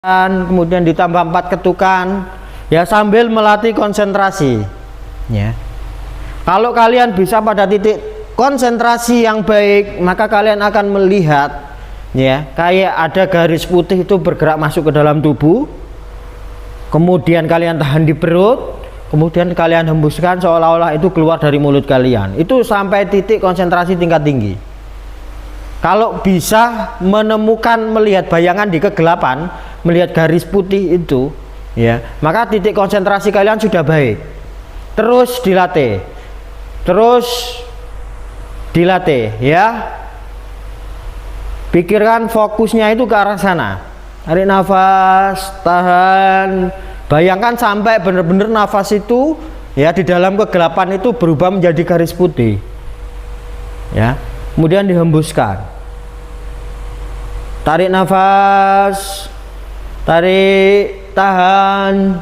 kemudian ditambah 4 ketukan ya, sambil melatih konsentrasi ya. Kalau kalian bisa pada titik konsentrasi yang baik, maka kalian akan melihat ya, kayak ada garis putih itu bergerak masuk ke dalam tubuh, kemudian kalian tahan di perut, kemudian kalian hembuskan seolah-olah itu keluar dari mulut kalian. Itu sampai titik konsentrasi tingkat tinggi. Kalau bisa menemukan, melihat bayangan di kegelapan, melihat garis putih itu ya, maka titik konsentrasi kalian sudah baik. Terus dilatih, terus dilatih ya. Pikirkan fokusnya itu ke arah sana. Tarik nafas, tahan, bayangkan sampai benar-benar nafas itu ya di dalam kegelapan itu berubah menjadi garis putih ya. Kemudian dihembuskan, tarik nafas, tarik, tahan,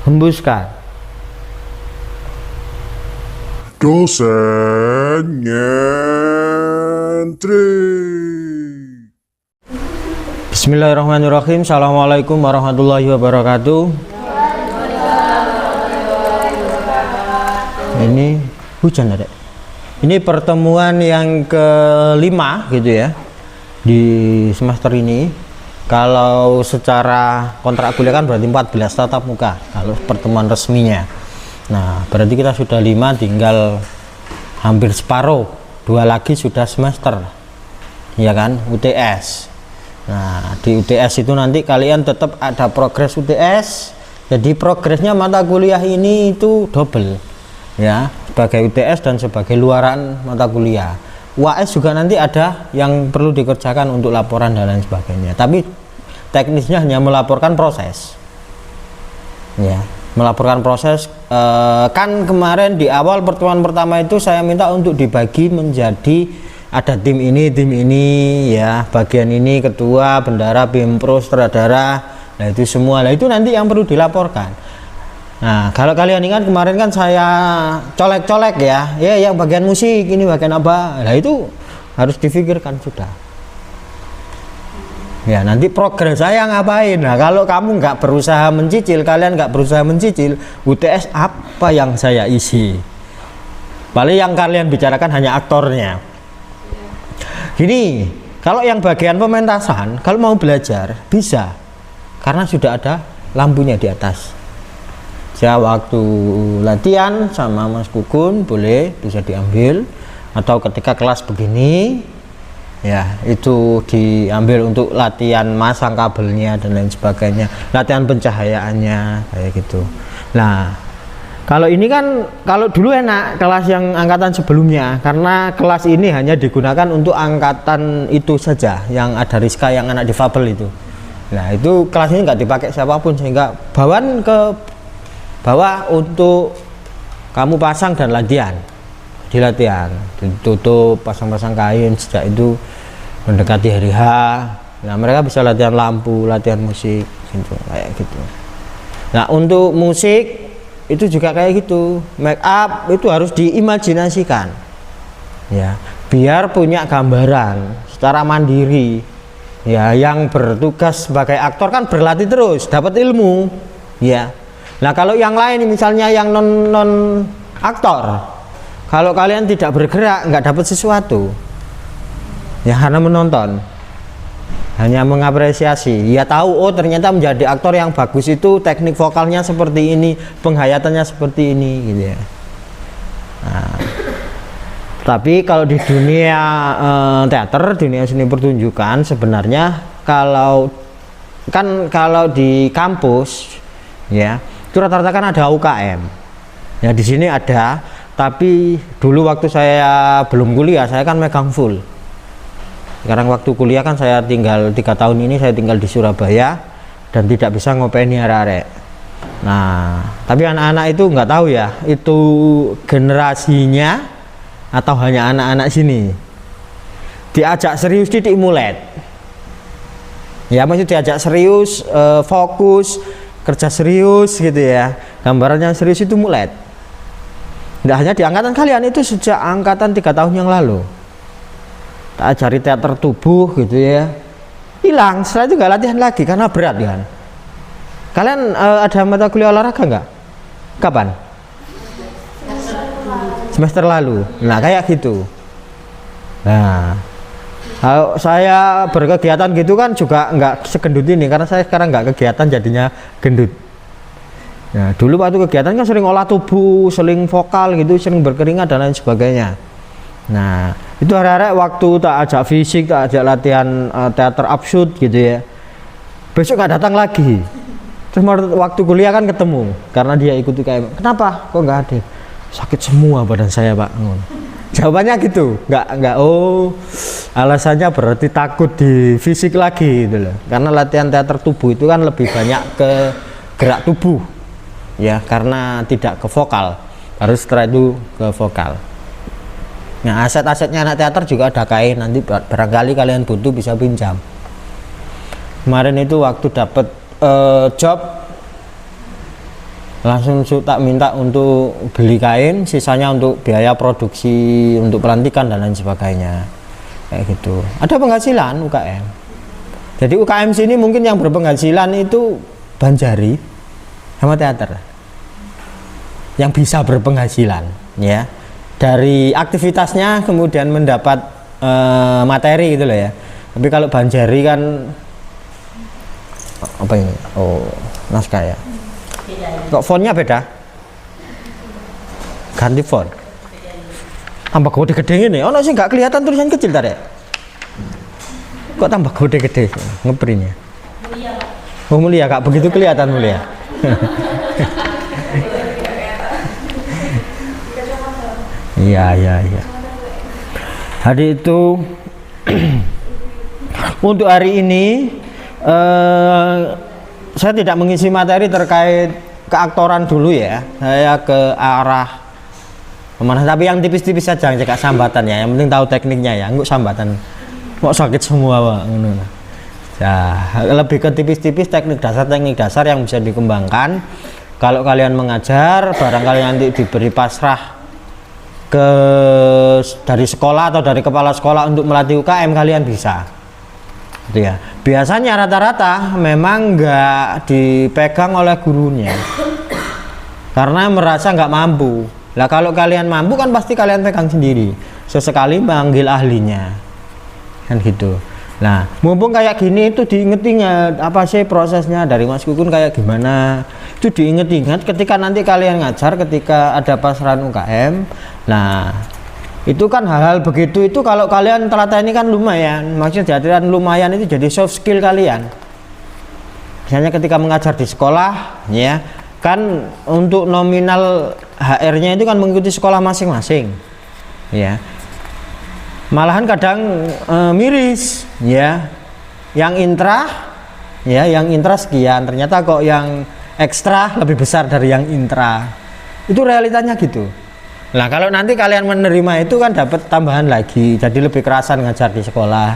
hembuskan. Dosen nyentrik. Bismillahirrahmanirrahim. Assalamualaikum warahmatullahi wabarakatuh. Ini hujan ada. Ini pertemuan yang kelima gitu ya di semester ini. Kalau secara kontrak kuliah kan berarti 14 tatap muka kalau pertemuan resminya. Nah berarti kita sudah 5, tinggal hampir separuh, 2 lagi sudah semester ya kan, UTS. Nah di UTS itu nanti kalian tetap ada progres UTS, jadi progresnya mata kuliah ini itu double ya, sebagai UTS dan sebagai luaran mata kuliah. UAS juga nanti ada yang perlu dikerjakan untuk laporan dan lain sebagainya, tapi teknisnya hanya melaporkan proses ya, melaporkan proses. Kan kemarin di awal pertemuan pertama itu saya minta untuk dibagi menjadi ada tim ini ya, bagian ini ketua, bendara, bimpro, sutradara, nah itu semua, nah itu nanti yang perlu dilaporkan. Nah kalau kalian ingat kemarin kan saya colek-colek ya, yang bagian musik ini bagian apa, nah itu harus difikirkan sudah ya, nanti progres saya ngapain. Nah kalau kamu nggak berusaha mencicil, kalian nggak berusaha mencicil, UTS apa yang saya isi? Paling yang kalian bicarakan hanya aktornya. Gini, kalau yang bagian pementasan, kalau mau belajar bisa, karena sudah ada lampunya di atas. Ya waktu latihan sama Mas Kukun boleh bisa diambil, atau ketika kelas begini ya itu diambil untuk latihan masang kabelnya dan lain sebagainya, latihan pencahayaannya kayak gitu. Nah kalau ini kan, kalau dulu enak kelas yang angkatan sebelumnya, karena kelas ini hanya digunakan untuk angkatan itu saja, yang ada Rizka, yang anak difabel itu. Nah itu kelas ini nggak dipakai siapapun, sehingga bawaan ke bawah untuk kamu pasang dan latihan, di latihan ditutup, pasang-pasang kain. Sejak itu mendekati hari H, nah mereka bisa latihan lampu, latihan musik gitu, kayak gitu. Nah untuk musik itu juga kayak gitu, make up itu harus diimajinasikan ya, biar punya gambaran secara mandiri ya. Yang bertugas sebagai aktor kan berlatih terus, dapat ilmu ya. Nah kalau yang lain misalnya yang non aktor, kalau kalian tidak bergerak nggak dapat sesuatu ya, karena menonton hanya mengapresiasi ya, tahu oh ternyata menjadi aktor yang bagus itu teknik vokalnya seperti ini, penghayatannya seperti ini gitu ya. Nah, tapi kalau di dunia teater, dunia seni pertunjukan, sebenarnya kalau di kampus ya itu rata-rata kan ada UKM ya, di sini ada, tapi dulu waktu saya belum kuliah saya kan megang full. Sekarang waktu kuliah kan saya tinggal 3 tahun ini, saya tinggal di Surabaya dan tidak bisa ngopeni arek-arek. Nah tapi anak-anak itu nggak tahu ya itu generasinya atau hanya anak-anak sini. Diajak serius titik mulet ya, maksud diajak serius, fokus, kerja serius gitu ya, gambarannya serius itu mulet. Tidak hanya di angkatan kalian, itu sejak angkatan 3 tahun yang lalu tak ajari teater tubuh gitu ya, hilang. Setelah itu nggak latihan lagi karena berat kan. Kalian ada mata kuliah olahraga nggak? Kapan? Semester lalu. Nah kayak gitu. Nah kalau saya berkegiatan gitu kan juga nggak segendut ini, karena saya sekarang nggak kegiatan jadinya gendut. Nah dulu waktu kegiatan kan sering olah tubuh, sering vokal gitu, sering berkeringat dan lain sebagainya. Nah itu hari-hari waktu tak ajak fisik, tak ajak latihan teater absurd gitu ya, besok nggak datang lagi. Terus waktu kuliah kan ketemu, karena dia ikut UKM. Kenapa kok nggak hadir? Sakit semua badan saya pak. Jawabannya gitu, nggak oh alasannya berarti takut di fisik lagi gitu loh. Karena latihan teater tubuh itu kan lebih banyak ke gerak tubuh ya, karena tidak ke vokal, harus setelah itu ke vokal. Nah aset-asetnya anak teater juga ada kain, nanti barangkali kalian butuh bisa pinjam. Kemarin itu waktu dapat job langsung tak minta untuk beli kain, sisanya untuk biaya produksi, untuk pelantikan dan lain sebagainya kayak gitu. Ada penghasilan UKM, jadi UKM sini mungkin yang berpenghasilan itu Banjari sama teater yang bisa berpenghasilan ya, dari aktivitasnya kemudian mendapat materi gitu loh ya. Tapi kalau Banjari kan apa ini, oh naskah ya, kok fontnya beda, ganti font tambah gede-gede ini. Oh sih nggak kelihatan tulisan kecil tadi, kok tambah gede-gede ngeprintnya. Oh mulia kak, begitu kelihatan mulia. Iya. Hari itu untuk hari ini saya tidak mengisi materi terkait keaktoran dulu ya, saya ke arah kemana, tapi yang tipis-tipis saja, yang cekak sambatan ya, yang penting tahu tekniknya ya, enggak sambatan kok sakit semua pak. Nah, lebih ke tipis-tipis teknik dasar yang bisa dikembangkan. Kalau kalian mengajar, barangkali nanti diberi pasrah dari sekolah atau dari kepala sekolah untuk melatih UKM, kalian bisa gitu ya. Biasanya rata-rata memang nggak dipegang oleh gurunya karena merasa nggak mampu. Lah kalau kalian mampu kan pasti kalian pegang sendiri, sesekali panggil ahlinya kan gitu. Nah mumpung kayak gini itu diinget-inget apa sih prosesnya dari Mas Kukun kayak gimana, itu diinget-inget ketika nanti kalian ngajar, ketika ada pasrahan UKM. Nah itu kan hal-hal begitu itu kalau kalian telatah ini kan lumayan, maksudnya jadikan lumayan itu jadi soft skill kalian. Misalnya ketika mengajar di sekolah ya kan, untuk nominal HR-nya itu kan mengikuti sekolah masing-masing ya, malahan kadang miris ya, yang intra sekian, ternyata kok yang ekstra lebih besar dari yang intra, itu realitanya gitu. Nah kalau nanti kalian menerima itu kan dapat tambahan lagi, jadi lebih kerasan ngajar di sekolah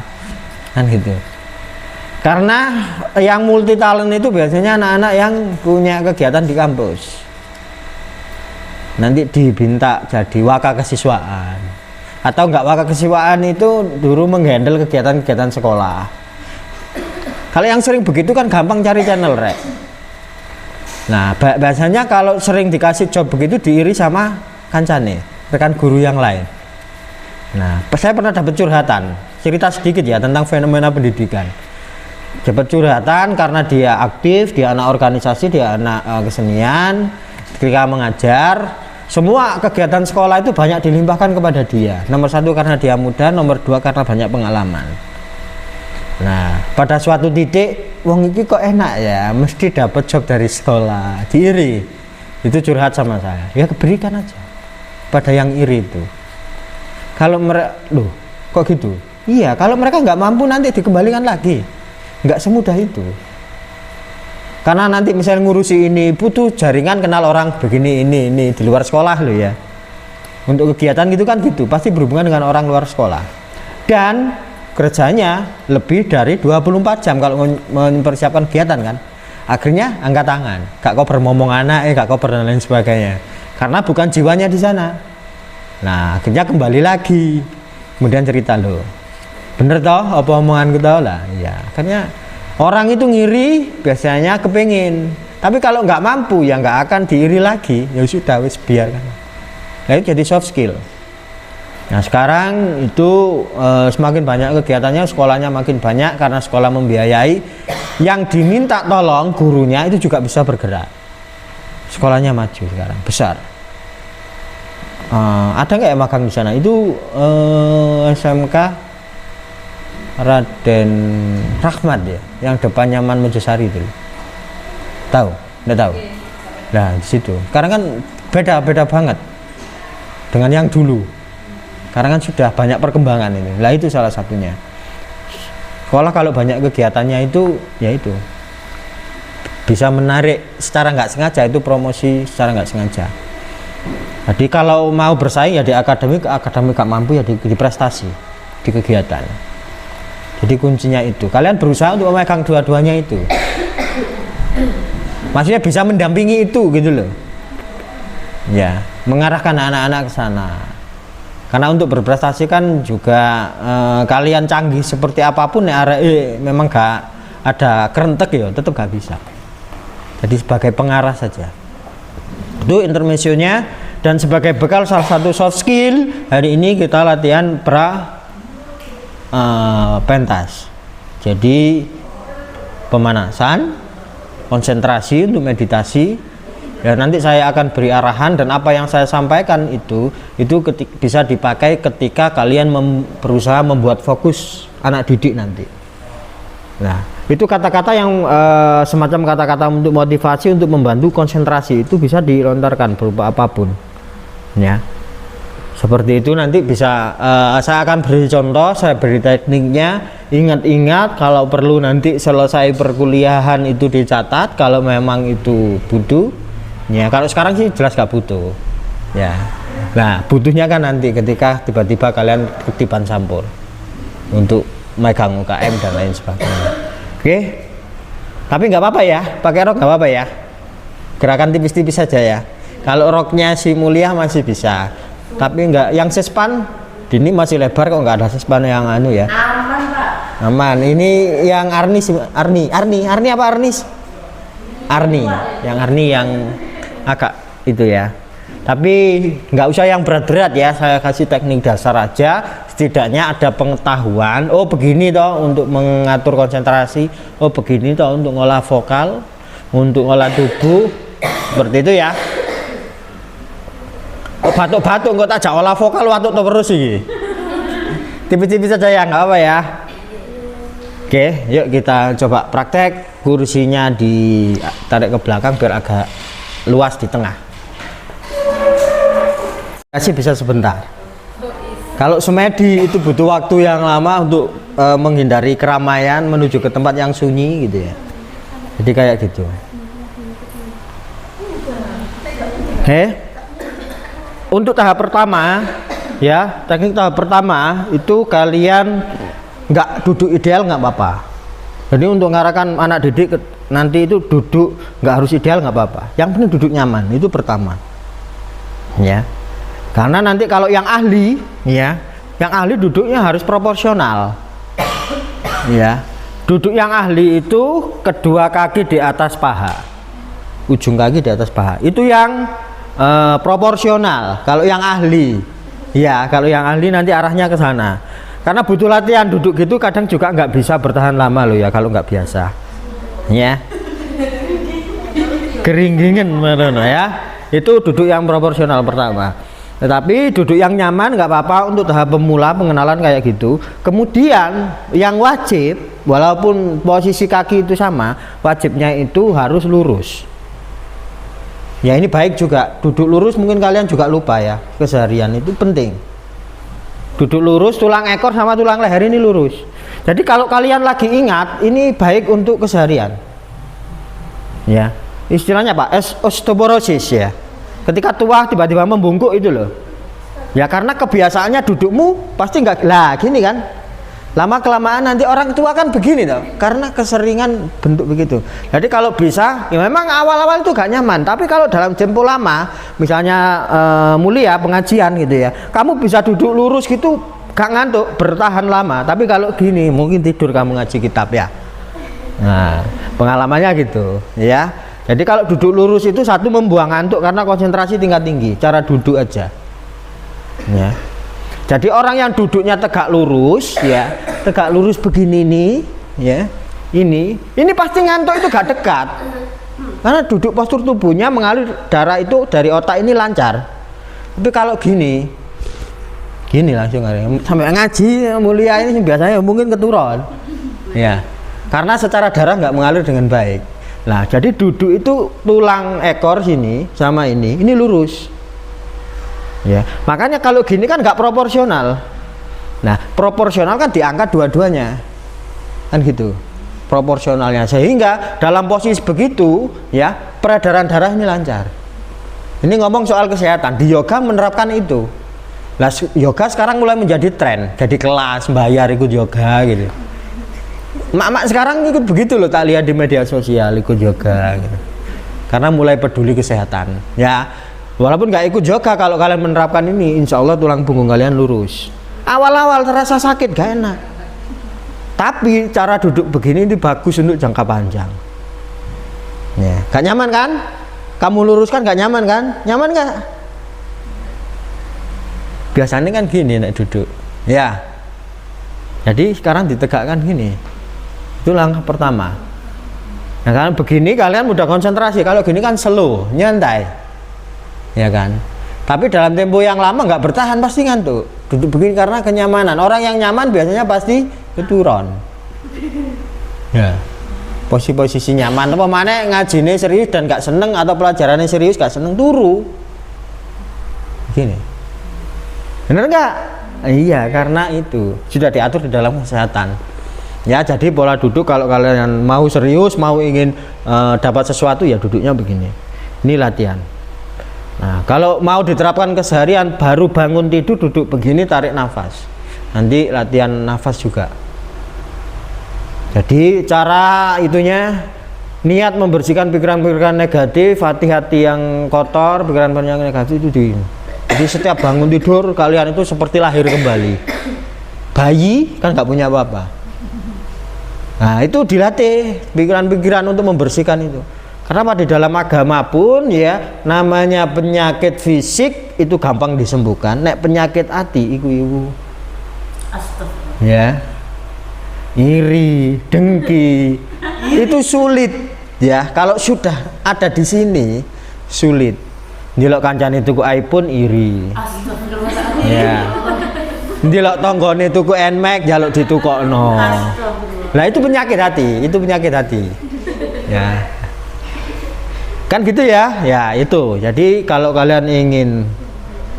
kan gitu. Karena yang multi talent itu biasanya anak-anak yang punya kegiatan di kampus, nanti diminta jadi waka kesiswaan, atau enggak waka kesiswaan itu dulu menghandle kegiatan-kegiatan sekolah. Kalau yang sering begitu kan gampang cari channel rek. Nah biasanya kalau sering dikasih job begitu diiri sama kancane, rekan guru yang lain. Nah saya pernah dapat curhatan, cerita sedikit ya tentang fenomena pendidikan. Dapat curhatan karena dia aktif, dia anak organisasi, dia anak kesenian. Ketika mengajar, semua kegiatan sekolah itu banyak dilimpahkan kepada dia. Nomor satu karena dia muda, nomor dua karena banyak pengalaman. Nah pada suatu titik wong iki kok enak ya, mesti dapat job dari sekolah, diiri. Itu curhat sama saya, ya berikan aja pada yang iri itu. Kalau mereka, loh kok gitu? Iya, kalau mereka nggak mampu nanti dikembalikan lagi, nggak semudah itu. Karena nanti misalnya ngurusi ini butuh jaringan, kenal orang begini ini di luar sekolah loh ya. Untuk kegiatan gitu kan gitu, pasti berhubungan dengan orang luar sekolah. Dan kerjanya lebih dari 24 jam kalau mempersiapkan kegiatan kan. Akhirnya angkat tangan, gak koper ngomong anak, gak koper dan lain sebagainya. Karena bukan jiwanya di sana. Nah akhirnya kembali lagi, kemudian cerita loh, Bener toh apa omonganku toh lah. Iya, karena orang itu ngiri biasanya kepingin, tapi kalau nggak mampu ya nggak akan diiri lagi, ya sudah wis biarkan. Nah itu jadi soft skill. Nah sekarang itu semakin banyak kegiatannya, sekolahnya makin banyak karena sekolah membiayai. Yang diminta tolong gurunya itu juga bisa bergerak. Sekolahnya maju sekarang besar. Ada nggak ya magang di sana? Itu SMK Raden Rahmat ya, yang depannya Man Mojosari itu. Tahu? Nggak tahu? Nah di situ. Sekarang kan beda banget dengan yang dulu. Karena kan sudah banyak perkembangan ini. Lah itu salah satunya. Sekolah kalau banyak kegiatannya itu, ya itu bisa menarik secara nggak sengaja, itu promosi secara nggak sengaja. Jadi kalau mau bersaing ya di akademik gak mampu ya di prestasi, di kegiatan. Jadi kuncinya itu. Kalian berusaha untuk memegang dua-duanya itu. Maksudnya bisa mendampingi itu gitu loh. Ya, mengarahkan anak-anak ke sana. Karena untuk berprestasi kan juga kalian canggih seperti apapun ya memang gak ada kerentek ya tetap gak bisa. Jadi sebagai pengarah saja. Itu intermezzonya, dan sebagai bekal salah satu soft skill hari ini kita latihan pentas. Jadi pemanasan, konsentrasi untuk meditasi. Ya nanti saya akan beri arahan, dan apa yang saya sampaikan itu bisa dipakai ketika kalian berusaha membuat fokus anak didik nanti. Nah itu kata-kata yang semacam kata-kata untuk motivasi, untuk membantu konsentrasi, itu bisa dilontarkan berupa apapun ya, seperti itu. Nanti bisa saya akan beri contoh, saya beri tekniknya. Ingat-ingat, kalau perlu nanti selesai perkuliahan itu dicatat kalau memang itu butuh ya. Kalau sekarang sih jelas gak butuh ya. Nah butuhnya kan nanti ketika tiba-tiba kalian ketiban sampul untuk megang UKM dan lain sebagainya. Oke, tapi nggak apa-apa ya, pakai rok nggak apa-apa ya, gerakan tipis-tipis saja ya. Kalau roknya si Mulia masih bisa, tapi nggak yang sespan Dini masih lebar kok, nggak ada sespan yang anu ya. Aman Pak. Aman. Ini yang Arni apa Arnis? Arni yang agak itu ya. Tapi nggak usah yang berat-berat ya, saya kasih teknik dasar aja. Setidaknya ada pengetahuan, oh begini toh untuk mengatur konsentrasi, oh begini toh untuk ngolah vokal, untuk ngolah tubuh, seperti itu ya. Oh batuk-batuk kok tak olah vokal watuk terus sih. Tipis-tipis saja ya, nggak apa ya. Oke, yuk kita coba praktek. Kursinya ditarik ke belakang biar agak luas di tengah. Kasih bisa sebentar. Kalau semedi itu butuh waktu yang lama untuk menghindari keramaian, menuju ke tempat yang sunyi gitu ya. Jadi kayak gitu. Oke. Untuk tahap pertama ya, teknik tahap pertama itu kalian nggak duduk ideal nggak apa-apa. Jadi untuk mengarahkan anak didik nanti itu duduk nggak harus ideal nggak apa-apa. Yang penting duduk nyaman, itu pertama. Ya. Karena nanti kalau yang ahli ya, yang ahli duduknya harus proporsional. Ya. Duduk yang ahli itu kedua kaki di atas paha. Ujung kaki di atas paha. Itu yang proporsional kalau yang ahli. Ya, kalau yang ahli nanti arahnya ke sana. Karena butuh latihan duduk gitu, kadang juga nggak bisa bertahan lama loh ya kalau nggak biasa. Ya. Keringgingan mana ya. Itu duduk yang proporsional pertama. Tetapi duduk yang nyaman nggak apa-apa untuk tahap pemula, pengenalan kayak gitu. Kemudian yang wajib, walaupun posisi kaki itu sama, wajibnya itu harus lurus. Ya ini baik juga, duduk lurus mungkin kalian juga lupa ya, keseharian itu penting. Duduk lurus, tulang ekor sama tulang leher ini lurus. Jadi kalau kalian lagi ingat, ini baik untuk keseharian. Ya, istilahnya apa? Osteoporosis ya. Ketika tua tiba-tiba membungkuk itu loh. Ya karena kebiasaannya dudukmu pasti nggak lah gini kan. Lama kelamaan nanti orang tua kan begini toh. Karena keseringan bentuk begitu. Jadi kalau bisa, ya memang awal-awal itu gak nyaman. Tapi kalau dalam tempo lama, misalnya Mulia pengajian gitu ya, kamu bisa duduk lurus gitu, gak ngantuk, bertahan lama. Tapi kalau gini mungkin tidur kamu ngaji kitab ya. Nah, pengalamannya gitu ya. Jadi kalau duduk lurus itu satu membuang ngantuk karena konsentrasi tingkat tinggi, cara duduk aja ya. Jadi orang yang duduknya tegak lurus ya, tegak lurus begini nih ya, ini pasti ngantuk itu gak dekat karena duduk postur tubuhnya mengalir darah itu dari otak ini lancar. Tapi kalau gini langsung sampai ngaji mulia ini biasanya mungkin keturun ya, karena secara darah nggak mengalir dengan baik. Nah jadi duduk itu tulang ekor sini sama ini lurus ya, makanya kalau gini kan nggak proporsional. Nah proporsional kan diangkat dua-duanya kan gitu proporsionalnya, sehingga dalam posisi begitu ya peredaran darah ini lancar. Ini ngomong soal kesehatan, di yoga menerapkan itu. Nah, yoga sekarang mulai menjadi tren, jadi kelas bayar ikut yoga gitu. Mak-mak sekarang ikut begitu loh, tak lihat di media sosial ikut yoga gitu. Karena mulai peduli kesehatan. Ya, walaupun nggak ikut yoga, kalau kalian menerapkan ini, insya Allah tulang punggung kalian lurus. Awal-awal terasa sakit, gak enak. Tapi cara duduk begini ini bagus untuk jangka panjang. Ya, gak nyaman kan? Kamu luruskan gak nyaman kan? Nyaman gak? Biasanya kan gini nek duduk ya, jadi sekarang ditegakkan gini, itu langkah pertama. Nah kalau begini kalian mudah konsentrasi, kalau gini kan slow, nyantai ya kan. Tapi dalam tempo yang lama nggak bertahan pasti ngantuk. Duduk begini karena kenyamanan. Orang yang nyaman biasanya pasti keturun ya, posisi nyaman. Apa mana ngajine serius dan gak seneng, atau pelajarannya serius gak seneng, turu gini. Bener nggak? Iya, karena itu sudah diatur di dalam kesehatan. Ya, jadi pola duduk kalau kalian mau serius, mau ingin dapat sesuatu ya duduknya begini. Ini latihan. Nah, kalau mau diterapkan keseharian, baru bangun tidur duduk begini, tarik nafas. Nanti latihan nafas juga. Jadi cara itunya niat membersihkan pikiran-pikiran negatif, hati-hati yang kotor, pikiran-pikiran yang negatif itu di. Jadi setiap bangun tidur kalian itu seperti lahir kembali. Bayi kan nggak punya apa-apa. Nah itu dilatih pikiran-pikiran untuk membersihkan itu. Karena di dalam agama pun ya namanya penyakit fisik itu gampang disembuhkan. Nek penyakit hati iku ya, iri, dengki itu sulit ya. Kalau sudah ada di sini sulit. Ndelok kancane tuku iPhone iri. Ya. Ndelok tanggane tuku Nmax njaluk ditukokno. Lah itu penyakit hati, Ya. Kan gitu ya. Ya, itu. Jadi kalau kalian ingin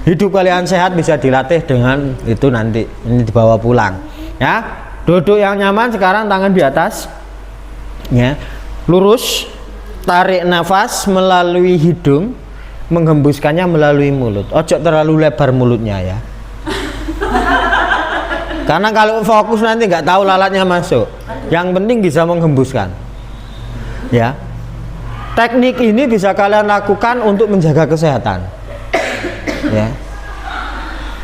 hidup kalian sehat bisa dilatih dengan itu nanti. Ini dibawa pulang. Ya. Duduk yang nyaman sekarang, tangan di atas. Ya. Lurus. Tarik nafas melalui hidung. Menghembuskannya melalui mulut. Ojo terlalu lebar mulutnya ya. Karena kalau fokus nanti nggak tahu lalatnya masuk. Yang penting bisa menghembuskan. Ya. Teknik ini bisa kalian lakukan untuk menjaga kesehatan. Ya.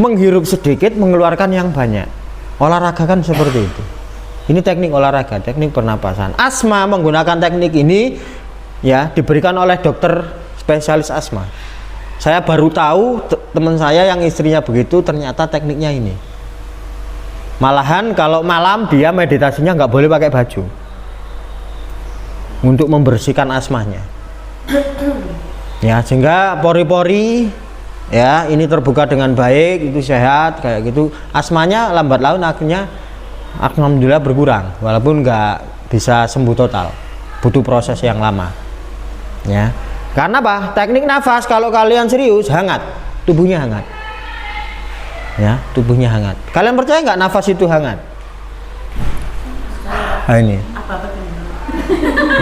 Menghirup sedikit, mengeluarkan yang banyak. Olahraga kan seperti itu. Ini teknik olahraga, teknik pernapasan. Asma menggunakan teknik ini ya diberikan oleh dokter spesialis asma. Saya baru tahu teman saya yang istrinya begitu, ternyata tekniknya ini. Malahan kalau malam dia meditasinya nggak boleh pakai baju untuk membersihkan asmanya. Ya, sehingga pori-pori ya ini terbuka dengan baik, itu sehat kayak gitu. Asmanya lambat laun akhirnya alhamdulillah berkurang, walaupun nggak bisa sembuh total, butuh proses yang lama. Ya. Karena apa? Teknik nafas kalau kalian serius hangat, tubuhnya hangat. Ya, tubuhnya hangat. Kalian percaya nggak nafas itu hangat? Nah, ini.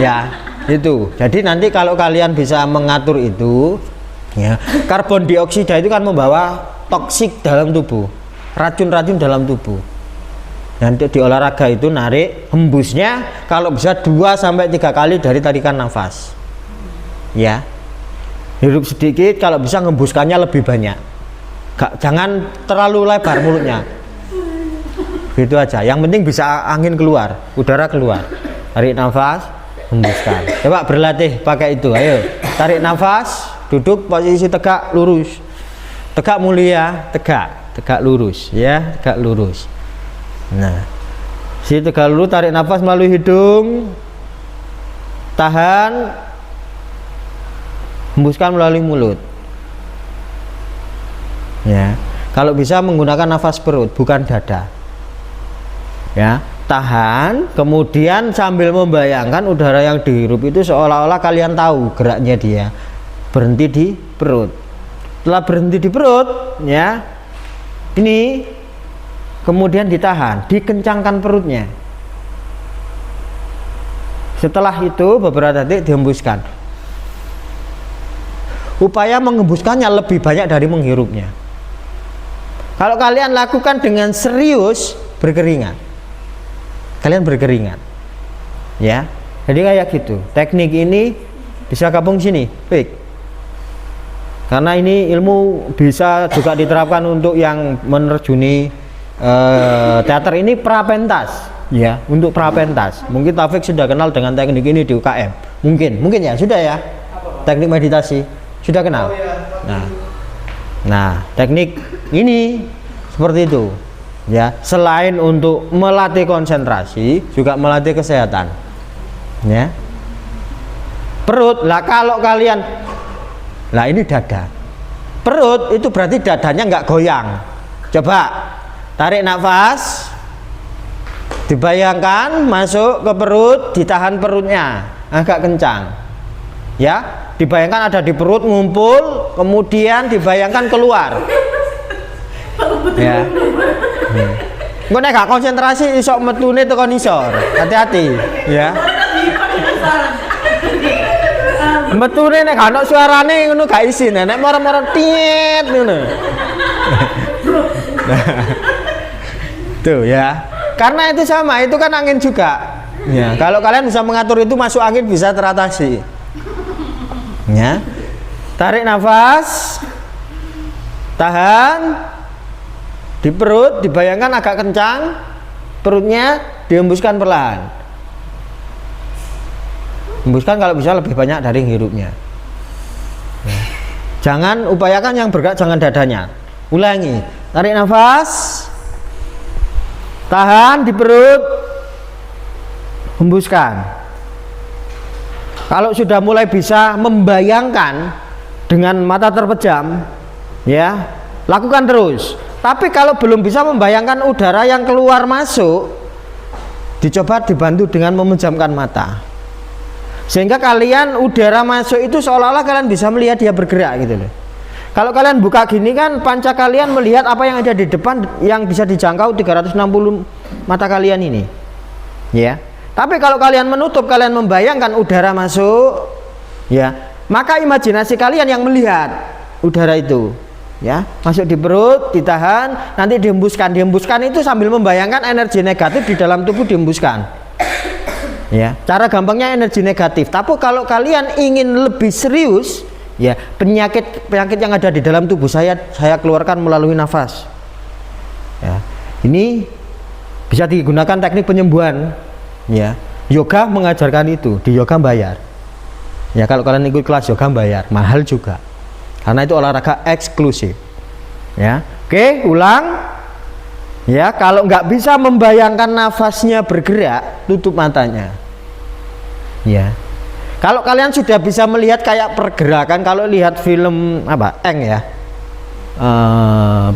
Ya, itu. Jadi nanti kalau kalian bisa mengatur itu, ya, karbon dioksida itu kan membawa toksik dalam tubuh, racun-racun dalam tubuh. Nanti di olahraga itu narik hembusnya kalau bisa 2-3 kali dari tarikan nafas. Ya, hirup sedikit, kalau bisa ngembuskannya lebih banyak. Jangan terlalu lebar mulutnya. Gitu aja. Yang penting bisa angin keluar, udara keluar. Tarik nafas, hembuskan. Coba berlatih pakai itu. Ayo, tarik nafas, duduk posisi tegak lurus. Tegak mulia, tegak lurus ya, tegak lurus. Nah, si tegak lurus, tarik nafas melalui hidung. Tahan, hembuskan melalui mulut. Ya, kalau bisa menggunakan nafas perut, bukan dada. Ya, tahan, kemudian sambil membayangkan udara yang dihirup itu seolah-olah kalian tahu geraknya dia. Berhenti di perut. Setelah berhenti di perut, ya, ini kemudian ditahan, dikencangkan perutnya. Setelah itu beberapa detik dihembuskan. Upaya menghembuskannya lebih banyak dari menghirupnya. Kalau kalian lakukan dengan serius, berkeringat. Kalian berkeringat, ya. Jadi kayak gitu. Teknik ini bisa gabung sini, baik. Karena ini ilmu bisa juga diterapkan untuk yang menerjuni teater ini prapentas, ya. Untuk prapentas. Mungkin Taufik sudah kenal dengan teknik ini di UKM. Mungkin ya, sudah ya. Teknik meditasi sudah kenal. Nah, teknik ini seperti itu. Ya, selain untuk melatih konsentrasi, juga melatih kesehatan. Ya. Perut, lah kalau kalian, lah ini dada. Perut itu berarti dadanya nggak goyang. Coba tarik nafas, dibayangkan masuk ke perut, ditahan perutnya agak kencang. Ya, dibayangkan ada di perut ngumpul, kemudian dibayangkan keluar. Ya. Engko nek gak konsentrasi iso metune tekan isor. Hati-hati, ya. Metune nek gak ono suarane ngono gak isin. Nek moro-moro tit ngono. Tuh ya. Karena itu sama, itu kan angin juga. Ya, kalau kalian bisa mengatur itu masuk angin bisa teratasi. Ya. Tarik nafas. Tahan. Di perut dibayangkan agak kencang, perutnya dihembuskan perlahan. Hembuskan kalau bisa lebih banyak dari hirupnya. Jangan upayakan yang bergerak, jangan dadanya. Ulangi, tarik nafas, tahan di perut, hembuskan. Kalau sudah mulai bisa membayangkan dengan mata terpejam, ya, lakukan terus. Tapi kalau belum bisa membayangkan udara yang keluar masuk, dicoba dibantu dengan memejamkan mata. Sehingga kalian udara masuk itu seolah-olah kalian bisa melihat dia bergerak gitu loh. Kalau kalian buka gini kan panca kalian melihat apa yang ada di depan yang bisa dijangkau 360 mata kalian ini. Ya. Tapi kalau kalian menutup, kalian membayangkan udara masuk, ya, maka imajinasi kalian yang melihat udara itu. Ya, masuk di perut, ditahan, nanti dihembuskan. Dihembuskan itu sambil membayangkan energi negatif di dalam tubuh dihembuskan. Ya, cara gampangnya energi negatif. Tapi kalau kalian ingin lebih serius, ya, penyakit yang ada di dalam tubuh saya keluarkan melalui nafas. Ya, ini bisa digunakan teknik penyembuhan. Ya, yoga mengajarkan itu. Di yoga bayar. Ya, kalau kalian ikut kelas yoga bayar, mahal juga. Karena itu olahraga eksklusif. Ya, oke, ulang. Ya, kalau nggak bisa membayangkan nafasnya bergerak, tutup matanya. Ya, kalau kalian sudah bisa melihat kayak pergerakan, kalau lihat film apa, Eng ya,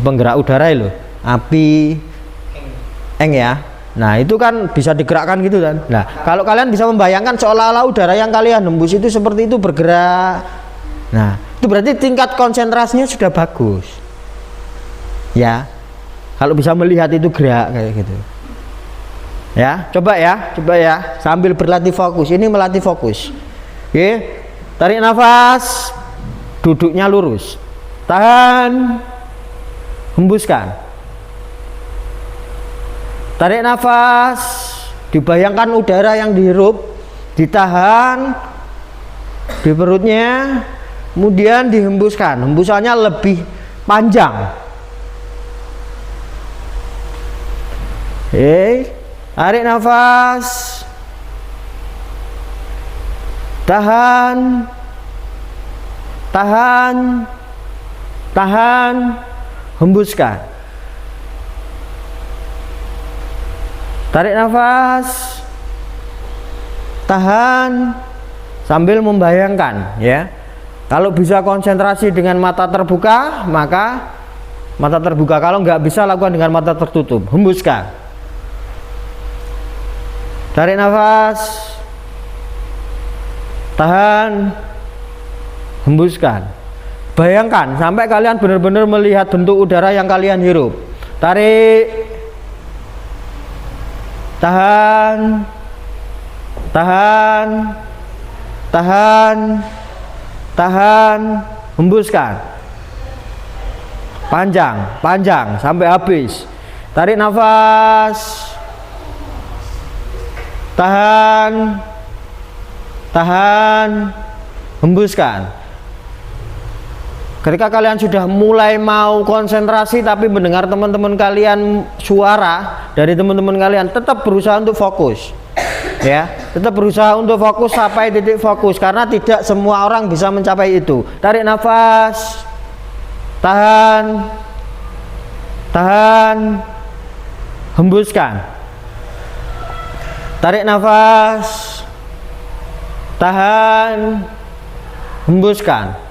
penggerak udara itu, api, Eng ya. Nah, itu kan bisa digerakkan gitu kan. Nah, kalau kalian bisa membayangkan seolah-olah udara yang kalian hembus itu seperti itu bergerak. Nah, itu berarti tingkat konsentrasinya sudah bagus. Ya, kalau bisa melihat itu gerak kayak gitu. Ya, coba ya, sambil berlatih fokus. Ini melatih fokus. Oke, tarik nafas, duduknya lurus, tahan, hembuskan. Tarik nafas, dibayangkan udara yang dihirup, ditahan di perutnya. Kemudian dihembuskan, hembusannya lebih panjang. Tarik nafas, tahan, tahan, tahan, hembuskan. Tarik nafas, tahan, sambil membayangkan, ya. Kalau bisa konsentrasi dengan mata terbuka, maka mata terbuka. Kalau nggak bisa, lakukan dengan mata tertutup. Hembuskan. Tarik nafas, tahan, hembuskan. Bayangkan sampai kalian benar-benar melihat bentuk udara yang kalian hirup. Tarik, tahan, tahan, tahan, tahan, hembuskan. Panjang, panjang sampai habis. Tarik nafas, tahan, tahan, hembuskan. Ketika kalian sudah mulai mau konsentrasi tapi mendengar teman-teman kalian, suara dari teman-teman kalian, tetap berusaha untuk fokus, ya, tetap berusaha untuk fokus sampai titik fokus, karena tidak semua orang bisa mencapai itu. Tarik nafas, tahan, tahan, hembuskan. Tarik nafas, tahan, hembuskan.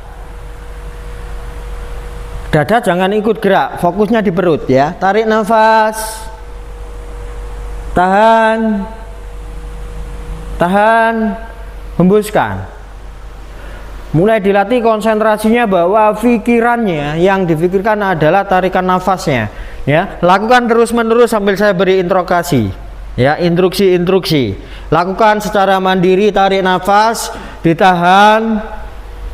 Dada jangan ikut gerak, fokusnya di perut, ya. Tarik nafas, tahan, tahan, hembuskan. Mulai dilatih konsentrasinya bahwa pikirannya yang difikirkan adalah tarikan nafasnya, ya. Lakukan terus-menerus sambil saya beri interogasi, ya, instruksi-instruksi. Lakukan secara mandiri, tarik nafas, ditahan,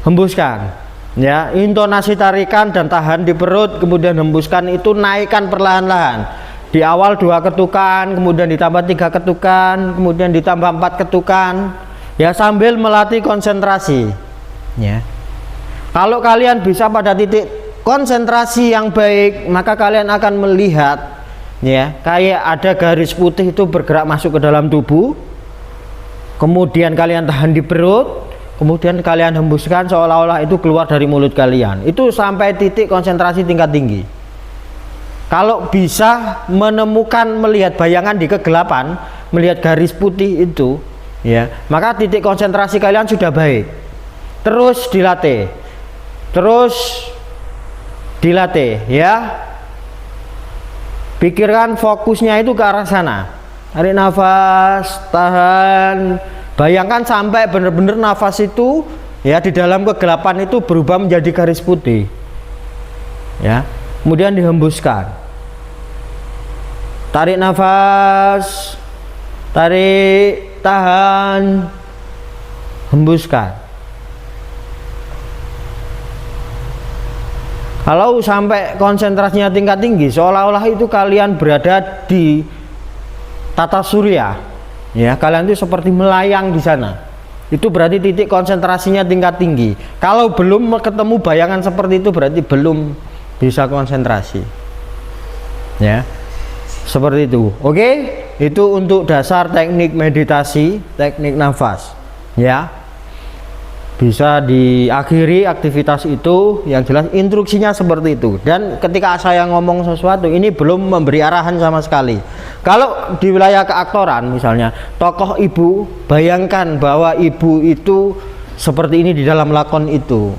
hembuskan. Ya, intonasi tarikan dan tahan di perut, kemudian hembuskan itu naikkan perlahan-lahan. Di awal 2 ketukan, kemudian ditambah 3 ketukan, kemudian ditambah 4 ketukan, ya, sambil melatih konsentrasi, ya. Kalau kalian bisa pada titik konsentrasi yang baik, maka kalian akan melihat, ya, kayak ada garis putih itu bergerak masuk ke dalam tubuh, kemudian kalian tahan di perut, kemudian kalian hembuskan seolah-olah itu keluar dari mulut kalian. Itu sampai titik konsentrasi tingkat tinggi. Kalau bisa menemukan, melihat bayangan di kegelapan, melihat garis putih itu, ya, maka titik konsentrasi kalian sudah baik. Terus dilatih, terus dilatih, ya. Pikirkan fokusnya itu ke arah sana. Tarik nafas, tahan. Bayangkan sampai benar-benar nafas itu, ya, di dalam kegelapan itu berubah menjadi garis putih, ya. Kemudian dihembuskan. Tarik nafas, tarik, tahan, hembuskan. Kalau sampai konsentrasinya tingkat tinggi, seolah-olah itu kalian berada di tata surya. Ya, kalian itu seperti melayang di sana. Itu berarti titik konsentrasinya tingkat tinggi. Kalau belum ketemu bayangan seperti itu, berarti belum bisa konsentrasi. Ya, seperti itu. Oke, itu untuk dasar teknik meditasi, teknik nafas. Ya, bisa diakhiri aktivitas itu. Yang jelas instruksinya seperti itu. Dan ketika saya ngomong sesuatu, ini belum memberi arahan sama sekali. Kalau di wilayah keaktoran misalnya, tokoh ibu, bayangkan bahwa ibu itu seperti ini di dalam lakon itu,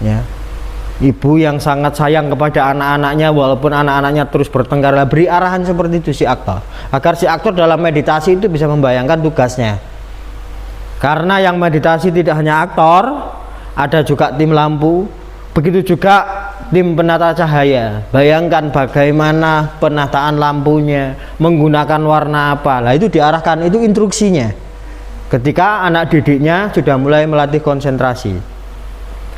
ya. Ibu yang sangat sayang kepada anak-anaknya walaupun anak-anaknya terus bertengkar. Beri arahan seperti itu si aktor, agar si aktor dalam meditasi itu bisa membayangkan tugasnya. Karena yang meditasi tidak hanya aktor, ada juga tim lampu, begitu juga tim penata cahaya. Bayangkan bagaimana penataan lampunya, menggunakan warna apa. Nah, itu diarahkan, itu instruksinya. Ketika anak didiknya sudah mulai melatih konsentrasi.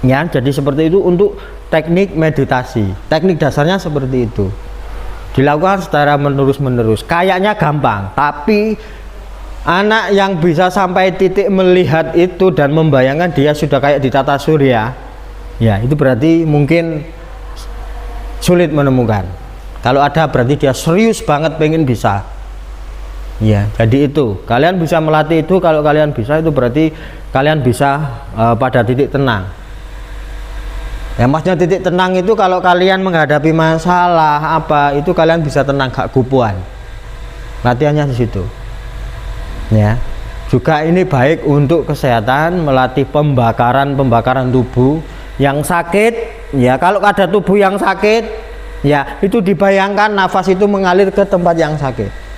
Ya, jadi seperti itu untuk teknik meditasi. Teknik dasarnya seperti itu. Dilakukan secara menerus-menerus. Kayaknya gampang, tapi anak yang bisa sampai titik melihat itu dan membayangkan dia sudah kayak di tata surya, ya, itu berarti mungkin sulit menemukan. Kalau ada berarti dia serius banget pengen bisa. Ya, jadi itu kalian bisa melatih itu. Kalau kalian bisa itu berarti kalian bisa pada titik tenang. Ya, maksudnya titik tenang itu kalau kalian menghadapi masalah apa itu kalian bisa tenang, gak gupuan. Latihannya di situ. Ya, juga ini baik untuk kesehatan, melatih pembakaran tubuh yang sakit. Ya, kalau ada tubuh yang sakit, ya itu dibayangkan nafas itu mengalir ke tempat yang sakit.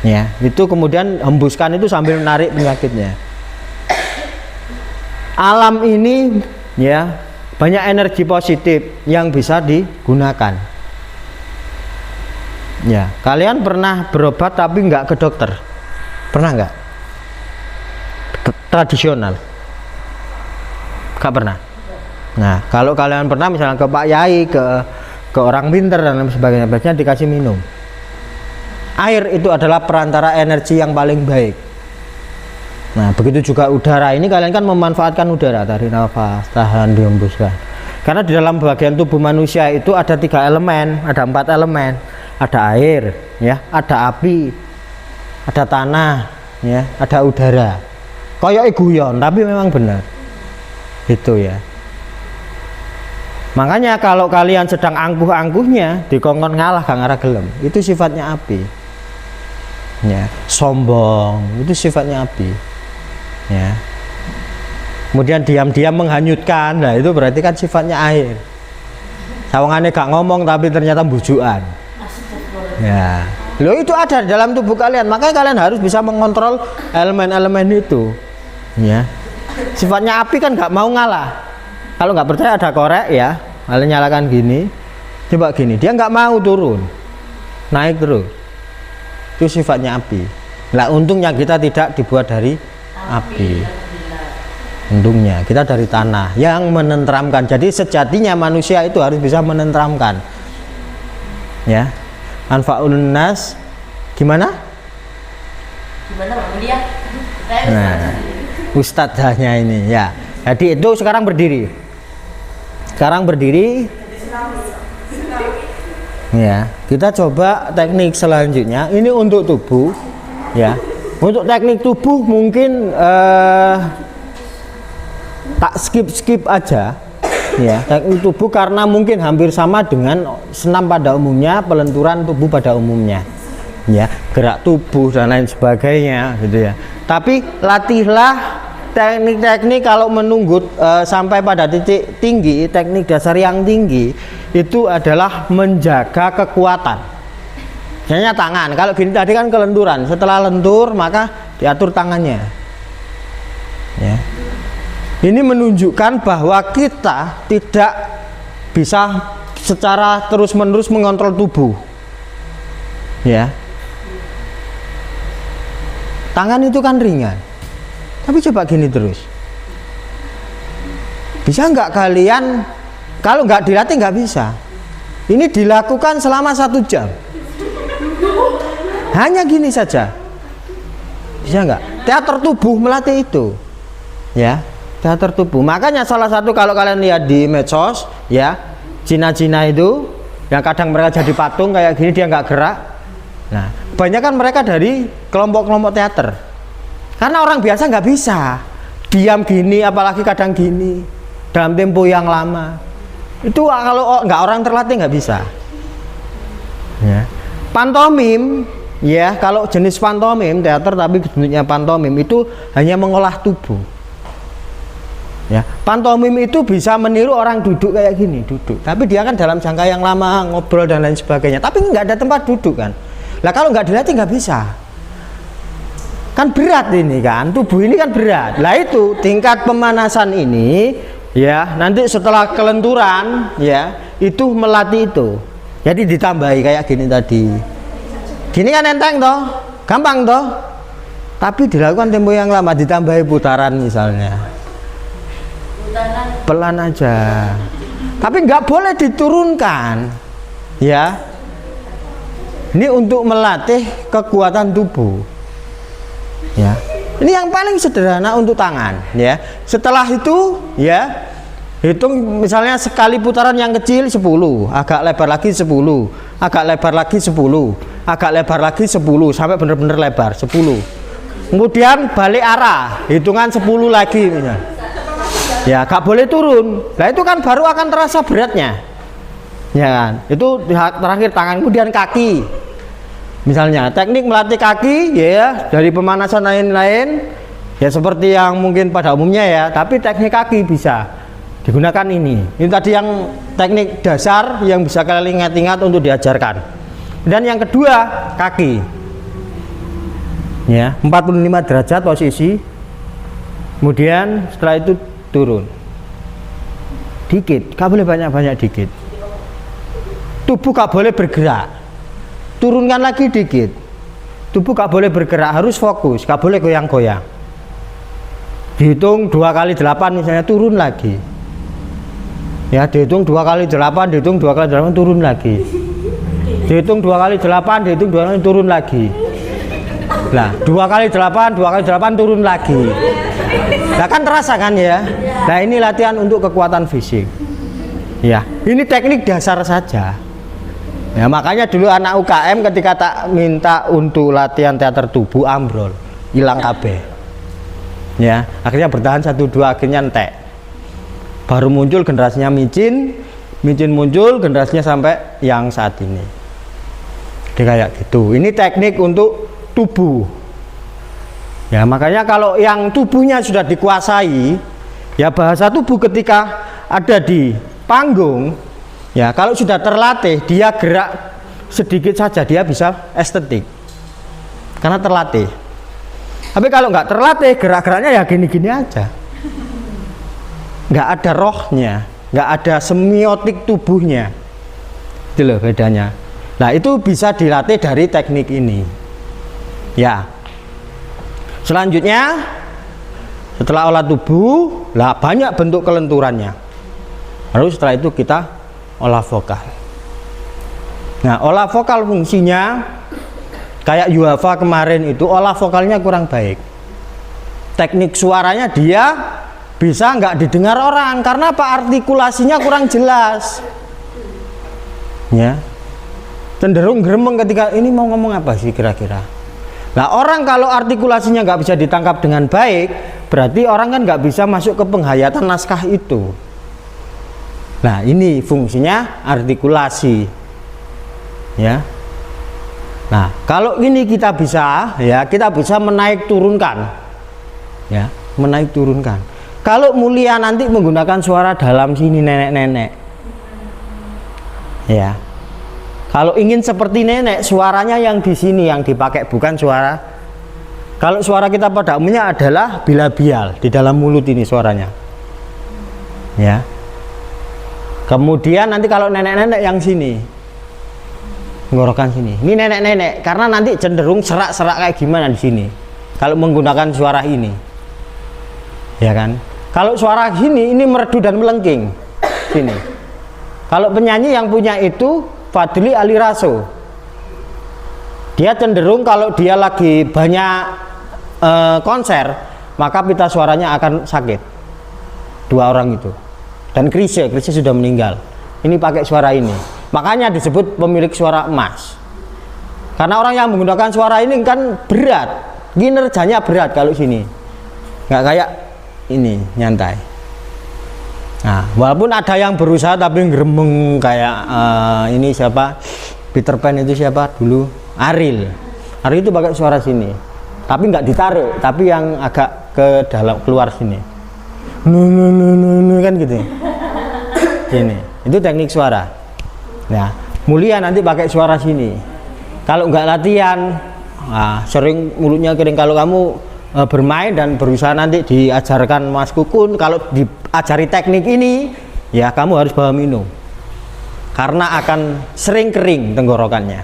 Ya, itu kemudian hembuskan itu sambil menarik penyakitnya. Alam ini ya banyak energi positif yang bisa digunakan. Ya, kalian pernah berobat tapi nggak ke dokter? Pernah nggak? Tradisional? Nggak pernah. Nah, kalau kalian pernah misalnya ke Pak Yai, ke orang pinter dan lain sebagainya, biasanya dikasih minum. Air itu adalah perantara energi yang paling baik. Nah, begitu juga udara. Ini kalian kan memanfaatkan udara, tarik nafas, tahan, dihembuskan. Karena di dalam bagian tubuh manusia itu ada 3 elemen, ada 4 elemen. Ada air, ya, ada api, ada tanah, ya, ada udara. Kayak guyon, tapi memang benar. Itu ya. Makanya kalau kalian sedang angkuh-angkuhnya, dikongkon ngalah gak ngarah gelem, itu sifatnya api. Ya, sombong, itu sifatnya api. Ya. Kemudian diam-diam menghanyutkan, nah itu berarti kan sifatnya air. Sawangannya gak ngomong tapi ternyata bujukan. Ya, loh itu ada dalam tubuh kalian, makanya kalian harus bisa mengontrol elemen-elemen itu. Ya, sifatnya api kan gak mau ngalah. Kalau nggak percaya ada korek ya, kalian nyalakan gini, coba gini, dia nggak mau turun, naik terus. Itu sifatnya api. Nah, untungnya kita tidak dibuat dari api. Untungnya kita dari tanah yang menenteramkan. Jadi sejatinya manusia itu harus bisa menenteramkan. Ya. Anfa'ul nas gimana? Gimana Pak Mulia? Nah, ustadzahnya ini ya. Jadi itu sekarang berdiri. Sekarang berdiri. Ya, kita coba teknik selanjutnya. Ini untuk tubuh, ya. Untuk teknik tubuh mungkin tak skip aja, ya. Teknik tubuh karena mungkin hampir sama dengan senam pada umumnya, pelenturan tubuh pada umumnya, ya. Gerak tubuh dan lain sebagainya, gitu ya. Tapi latihlah teknik-teknik kalau menunggu sampai pada titik tinggi, teknik dasar yang tinggi itu adalah menjaga kekuatan. Misalnya tangan, kalau gini tadi kan kelenturan, setelah lentur maka diatur tangannya. Ya. Ini menunjukkan bahwa kita tidak bisa secara terus-menerus mengontrol tubuh. Ya. Tangan itu kan ringan. Tapi coba gini terus. Bisa nggak kalian, kalau nggak dilatih nggak bisa. Ini dilakukan selama 1 jam. Hanya gini saja. Bisa nggak? Teater tubuh melatih itu. Ya, teater tubuh. Makanya salah satu kalau kalian lihat di medsos, ya, Cina-Cina itu, yang kadang mereka jadi patung kayak gini dia nggak gerak. Nah, kebanyakan mereka dari kelompok-kelompok teater. Karena orang biasa nggak bisa diam gini, apalagi kadang gini dalam tempo yang lama. Itu kalau nggak orang terlatih nggak bisa. Ya. Pantomim, ya, kalau jenis pantomim teater tapi bentuknya pantomim itu hanya mengolah tubuh. Ya, pantomim itu bisa meniru orang duduk kayak gini, duduk. Tapi dia kan dalam jangka yang lama ngobrol dan lain sebagainya. Tapi nggak ada tempat duduk kan. Lah kalau nggak dilatih nggak bisa. Kan berat ini kan, tubuh ini kan berat. Lah itu tingkat pemanasan ini, ya, nanti setelah kelenturan, ya, itu melatih itu. Jadi ditambahi kayak gini tadi. Gini kan enteng toh, gampang toh. Tapi dilakukan tempo yang lama, ditambahi putaran misalnya. Pelan aja. Tapi nggak boleh diturunkan, ya. Ini untuk melatih kekuatan tubuh. Ya, ini yang paling sederhana untuk tangan, ya. Setelah itu, ya, Hitung misalnya sekali putaran yang kecil 10, agak lebar lagi 10, agak lebar lagi 10, agak lebar lagi 10 sampai benar-benar lebar 10. Kemudian balik arah, hitungan 10 lagi misalnya. Ya, gak boleh turun. Nah, itu kan baru akan terasa beratnya. Ya kan? Itu terakhir tangan, kemudian kaki. Misalnya teknik melatih kaki ya dari pemanasan lain-lain ya seperti yang mungkin pada umumnya ya, tapi teknik kaki bisa digunakan ini. Ini tadi yang teknik dasar yang bisa kalian ingat-ingat untuk diajarkan. Dan yang kedua, kaki. Ya, 45 derajat posisi. Kemudian setelah itu turun. Dikit, gak boleh banyak-banyak dikit. Tubuh gak boleh bergerak. Turunkan lagi dikit. Tubuh gak boleh bergerak, harus fokus, gak boleh goyang-goyang. Dihitung 2 kali 8 misalnya, turun lagi. Ya, dihitung 2 kali 8, dihitung 2 kali 8, turun lagi. Dihitung 2 kali 8, dihitung 2 kali turun lagi. Nah, 2 kali 8, 2 kali 8 turun lagi. Nah, kan terasa kan ya? Nah, ini latihan untuk kekuatan fisik. Ya, ini teknik dasar saja. Ya, makanya dulu anak UKM ketika tak minta untuk latihan teater tubuh ambrol, hilang KB. Ya, akhirnya bertahan 1-2, akhirnya entek. Baru muncul generasinya micin muncul generasinya sampai yang saat ini. Jadi kayak gitu. Ini teknik untuk tubuh. Ya, makanya kalau yang tubuhnya sudah dikuasai, ya bahasa tubuh ketika ada di panggung, ya kalau sudah terlatih, dia gerak sedikit saja dia bisa estetik. Karena terlatih. Tapi kalau nggak terlatih, gerak-geraknya ya gini-gini aja. Nggak ada rohnya, nggak ada semiotik tubuhnya. Itu loh bedanya. Nah, itu bisa dilatih dari teknik ini. Ya. Selanjutnya, setelah olah tubuh, lah banyak bentuk kelenturannya. Lalu setelah itu kita olah vokal. Nah, olah vokal fungsinya kayak Yuhafa kemarin itu, olah vokalnya kurang baik. Teknik suaranya dia bisa nggak didengar orang karena apa, artikulasinya kurang jelas. Ya, cenderung gremeng ketika ini mau ngomong apa sih kira-kira. Nah, orang kalau artikulasinya nggak bisa ditangkap dengan baik, berarti orang kan nggak bisa masuk ke penghayatan naskah itu. Nah, ini fungsinya artikulasi. Ya. Nah, kalau ini kita bisa, ya kita bisa menaik turunkan. Ya, menaik turunkan. Kalau mulia nanti menggunakan suara dalam sini nenek-nenek. Ya. Kalau ingin seperti nenek, suaranya yang di sini yang dipakai, bukan suara. Kalau suara kita pada umumnya adalah bilabial, di dalam mulut ini suaranya. Ya. Kemudian nanti kalau nenek-nenek yang sini, tenggorokan sini. Ini nenek-nenek karena nanti cenderung serak-serak kayak gimana di sini. Kalau menggunakan suara ini. Ya kan? Kalau suara gini ini merdu dan melengking. Sini. Kalau penyanyi yang punya itu Fadli Aliraso. Dia cenderung kalau dia lagi banyak konser, maka pita suaranya akan sakit. 2 orang itu. Dan Chrisye sudah meninggal. Ini pakai suara ini. Makanya disebut pemilik suara emas. Karena orang yang menggunakan suara ini kan berat, kinerjanya berat kalau sini. Nggak kayak ini nyantai. Nah, walaupun ada yang berusaha tapi gremeng kayak ini siapa, Peter Pan itu siapa dulu, Ariel itu pakai suara sini, tapi nggak ditarik, tapi yang agak ke dalam keluar sini, kan gitu. Ini itu teknik suara. Nah, mulia nanti pakai suara sini. Kalau nggak latihan, sering mulutnya kering. Kalau kamu bermain dan berusaha nanti diajarkan Mas Kukun, kalau diajari teknik ini, ya kamu harus bawa minum. Karena akan sering kering tenggorokannya.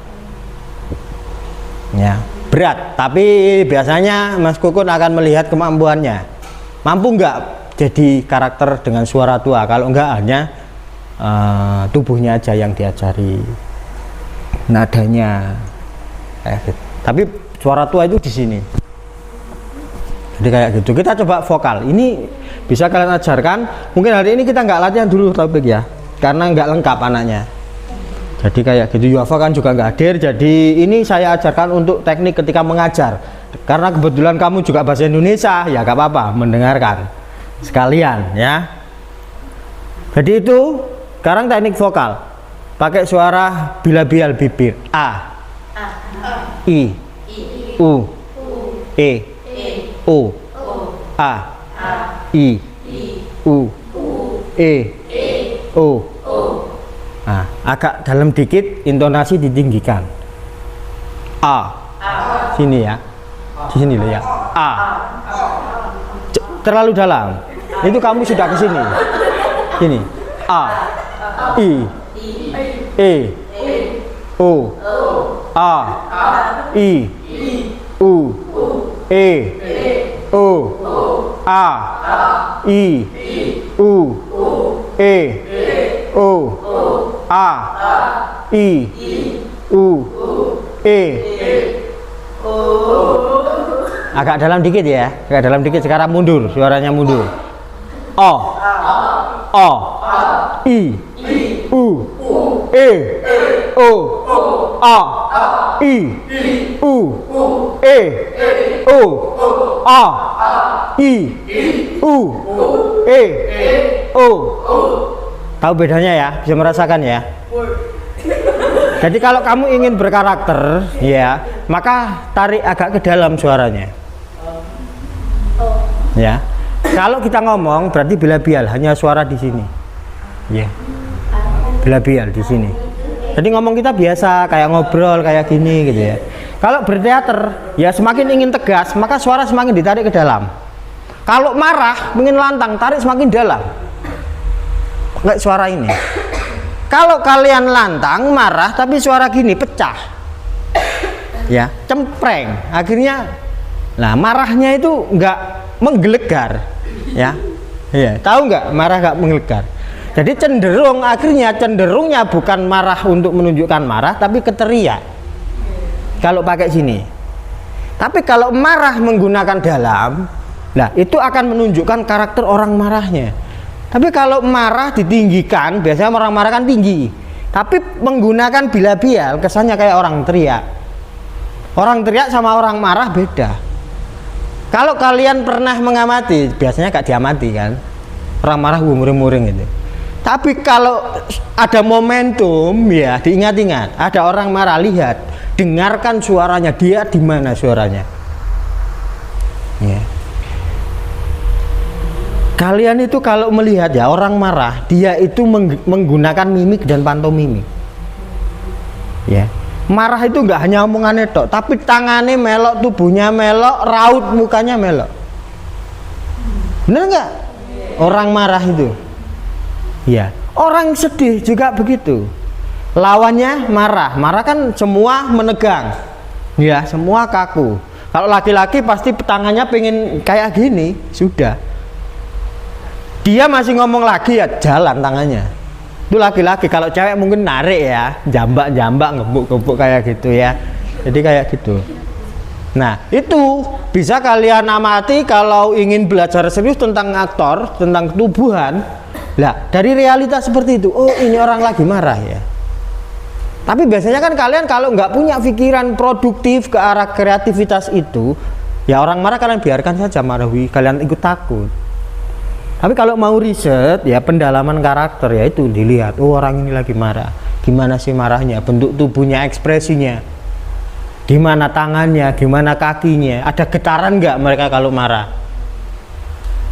Ya, berat. Tapi biasanya Mas Kukun akan melihat kemampuannya. Mampu nggak jadi karakter dengan suara tua? Kalau nggak, hanya tubuhnya aja yang diajari, nadanya. Tapi suara tua itu di sini. Jadi kayak gitu. Kita coba vokal. Ini bisa kalian ajarkan. Mungkin hari ini kita nggak latihan dulu Taufik ya, karena nggak lengkap anaknya. Jadi kayak gitu. Yuafa kan juga nggak hadir, jadi ini saya ajarkan untuk teknik ketika mengajar. Karena kebetulan kamu juga bahasa Indonesia, ya nggak apa-apa mendengarkan sekalian ya. Jadi itu sekarang teknik vokal, pakai suara bilabial bibir. A, I, U, E, O, A, I, U, E, O. Nah, agak dalam dikit, intonasi ditinggikan. A, sini ya, di sini loh ya. A, terlalu dalam. Itu kamu sudah ke sini. Sini. A, I, E, O, A, I, U, E, O, A, I, U, E, O, A, I, U, E. Agak dalam dikit ya, agak dalam dikit. Sekarang mundur, suaranya mundur. O, I, U, E, O, A, I, U, E, O, A, I, U, E, O. Tahu bedanya ya? Bisa merasakan ya? Jadi kalau kamu ingin berkarakter ya, maka tarik agak ke dalam suaranya ya. Kalau kita ngomong berarti bilabial, hanya suara di sini ya, bilabial di sini. Jadi ngomong kita biasa kayak ngobrol kayak gini gitu ya. Kalau berteater ya, semakin ingin tegas maka suara semakin ditarik ke dalam. Kalau marah ingin lantang, tarik semakin dalam kayak suara ini. Kalau kalian lantang marah tapi suara gini pecah ya, cempreng, akhirnya nah marahnya itu nggak menggelegar ya. Iya, tahu nggak marah nggak menggelegar. Jadi cenderung, akhirnya cenderungnya bukan marah untuk menunjukkan marah, tapi keteriak kalau pakai sini. Tapi kalau marah menggunakan dalam, nah itu akan menunjukkan karakter orang marahnya. Tapi kalau marah ditinggikan, biasanya orang marah kan tinggi, tapi menggunakan bilabial kesannya kayak orang teriak. Orang teriak sama orang marah beda. Kalau kalian pernah mengamati, biasanya gak diamati kan, orang marah muring-muring gitu. Tapi kalau ada momentum ya, diingat-ingat, ada orang marah, lihat, dengarkan suaranya, dia di mana suaranya ya. Kalian itu kalau melihat ya orang marah, dia itu menggunakan mimik dan pantomimik ya. Marah itu nggak hanya omongannya tok, tapi tangannya melok, tubuhnya melok, raut mukanya melok. Bener nggak? Orang marah itu ya. Orang sedih juga begitu, lawannya marah. Marah kan semua menegang ya, semua kaku. Kalau laki-laki pasti tangannya pengen kayak gini, sudah. Dia masih ngomong lagi ya jalan tangannya. Itu laki-laki. Kalau cewek mungkin narik ya, jambak-jambak, ngebuk-ngebuk kayak gitu ya. Jadi kayak gitu. Nah itu bisa kalian amati kalau ingin belajar serius tentang aktor, tentang ketubuhan. Lah dari realitas seperti itu, oh ini orang lagi marah ya. Tapi biasanya kan kalian kalau nggak punya pikiran produktif ke arah kreativitas itu, ya orang marah kalian biarkan saja marahi, kalian ikut takut. Tapi kalau mau riset ya, pendalaman karakter ya itu dilihat, oh orang ini lagi marah, gimana sih marahnya, bentuk tubuhnya, ekspresinya, gimana tangannya, gimana kakinya, ada getaran nggak mereka kalau marah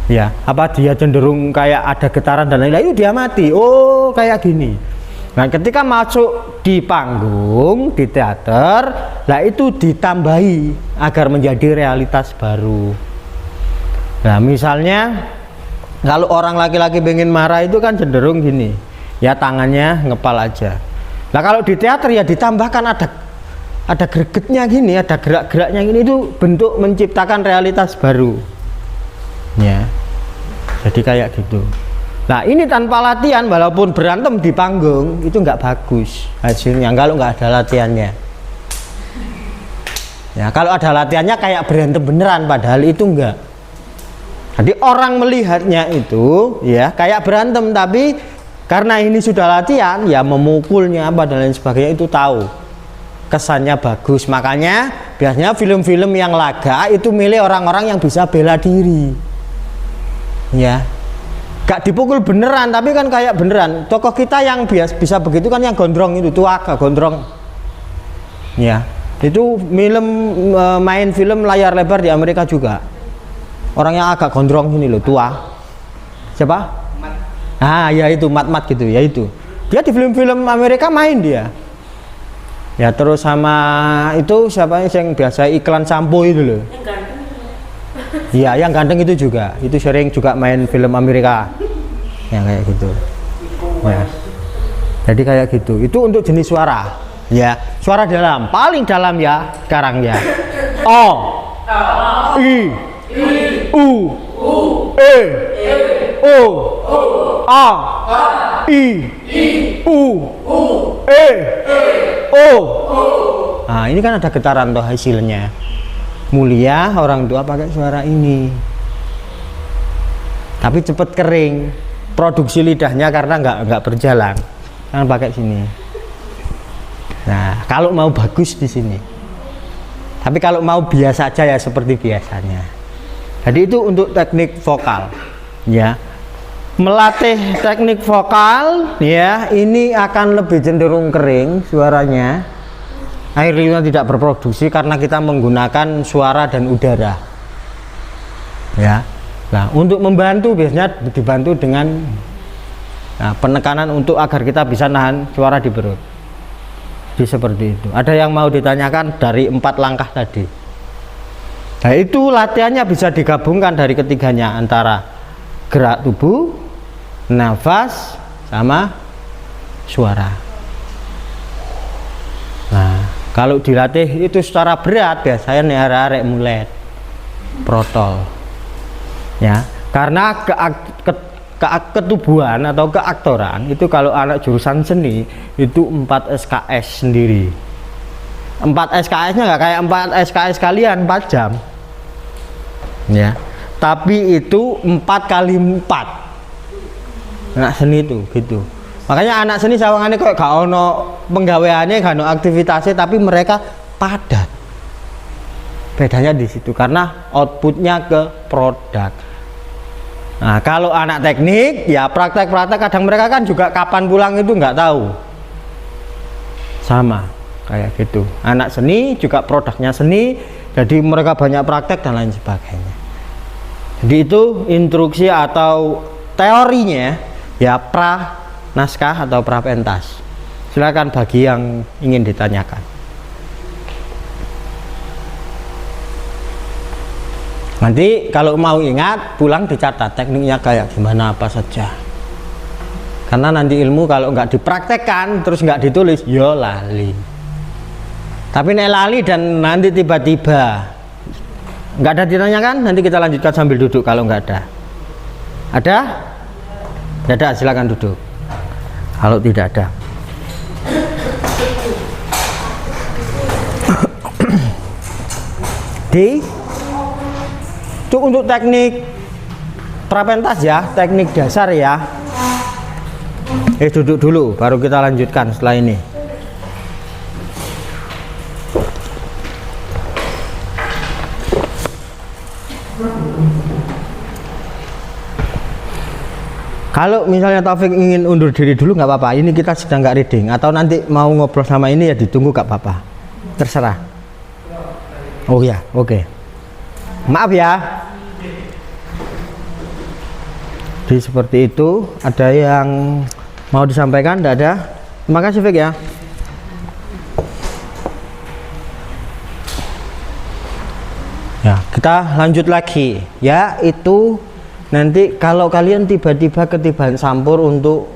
ya, apa dia cenderung kayak ada getaran dan lain-lain, itu dia mati, oh kayak gini. Nah ketika masuk di panggung, di teater, lah itu ditambahi agar menjadi realitas baru. Nah misalnya kalau orang laki-laki pengen marah itu kan cenderung gini ya, tangannya ngepal aja. Nah kalau di teater ya ditambahkan ada gregetnya gini, ada gerak-geraknya gini, itu bentuk menciptakan realitas baru ya. Jadi kayak gitu. Nah ini tanpa latihan, walaupun berantem di panggung itu nggak bagus hasilnya kalau nggak ada latihannya ya. Kalau ada latihannya kayak berantem beneran, padahal itu enggak. Jadi orang melihatnya itu ya kayak berantem, tapi karena ini sudah latihan ya memukulnya apa dan lain sebagainya itu tahu kesannya bagus. Makanya biasanya film-film yang laga itu milih orang-orang yang bisa bela diri ya, gak dipukul beneran tapi kan kayak beneran. Tokoh kita yang bisa begitu kan yang gondrong itu, tua agak gondrong ya, itu main film layar lebar di Amerika juga. Orang yang agak gondrong ini loh, tua. Siapa? Ya itu mat gitu ya, itu dia di film-film Amerika main dia ya. Terus sama itu siapa yang biasa iklan sampo itu loh, Yang ganteng. iya yang ganteng itu juga, itu sering juga main film Amerika yang kayak gitu ya. Jadi kayak gitu, itu untuk jenis suara ya. Suara dalam, paling dalam ya sekarang ya. O, I, U, E, O, A, I, U, E, O. Nah ini kan ada getaran toh hasilnya. Mulia orang tua pakai suara ini, tapi cepet kering produksi lidahnya karena nggak berjalan, kan pakai sini. Nah kalau mau bagus di sini, tapi kalau mau biasa aja ya seperti biasanya. Jadi itu untuk teknik vokal ya. Melatih teknik vokal ya, ini akan lebih cenderung kering suaranya. Air liurnya tidak berproduksi karena kita menggunakan suara dan udara ya. Nah untuk membantu biasanya dibantu dengan penekanan untuk agar kita bisa nahan suara di perut. Jadi seperti itu. Ada yang mau ditanyakan dari 4 langkah tadi? Nah itu latihannya bisa digabungkan dari ketiganya, antara gerak tubuh, nafas, sama suara. Nah kalau dilatih itu secara berat biasanya nih arek mulet protol ya, karena ketubuhan atau keaktoran itu kalau anak jurusan seni itu 4 SKS sendiri. 4 SKS nya nggak kayak 4 SKS kalian 4 jam ya, tapi itu 4 kali 4 anak seni itu gitu. Makanya anak seni sawangannya kok gak ono penggaweannya, gak ono aktivitasnya, tapi mereka padat. Bedanya di situ karena outputnya ke produk. Nah kalau anak teknik ya praktek-praktek, kadang mereka kan juga kapan pulang itu nggak tahu. Sama kayak gitu. Anak seni juga produknya seni, jadi mereka banyak praktek dan lain sebagainya. Jadi itu instruksi atau teorinya ya, naskah atau prapentas. Silakan bagi yang ingin ditanyakan. Nanti kalau mau ingat pulang dicatat tekniknya kayak gimana apa saja. Karena nanti ilmu kalau nggak dipraktekkan terus nggak ditulis, yo lali. Tapi nek lali dan nanti tiba-tiba nggak ada ditanyakan, nanti kita lanjutkan sambil duduk kalau nggak ada. Ada? Tidak ada, silakan duduk. Kalau tidak ada, itu untuk teknik prapentas ya, teknik dasar ya. Duduk dulu, baru kita lanjutkan setelah ini. Kalau misalnya Taufik ingin undur diri dulu nggak apa-apa, ini kita sedang nggak reading, atau nanti mau ngobrol sama ini ya ditunggu nggak apa-apa, terserah. Oh ya, oke. Maaf ya. Jadi seperti itu. Ada yang mau disampaikan? Tidak ada. Terima kasih Fik ya. Ya, kita lanjut lagi. Ya, itu nanti kalau kalian tiba-tiba ketiban sampur untuk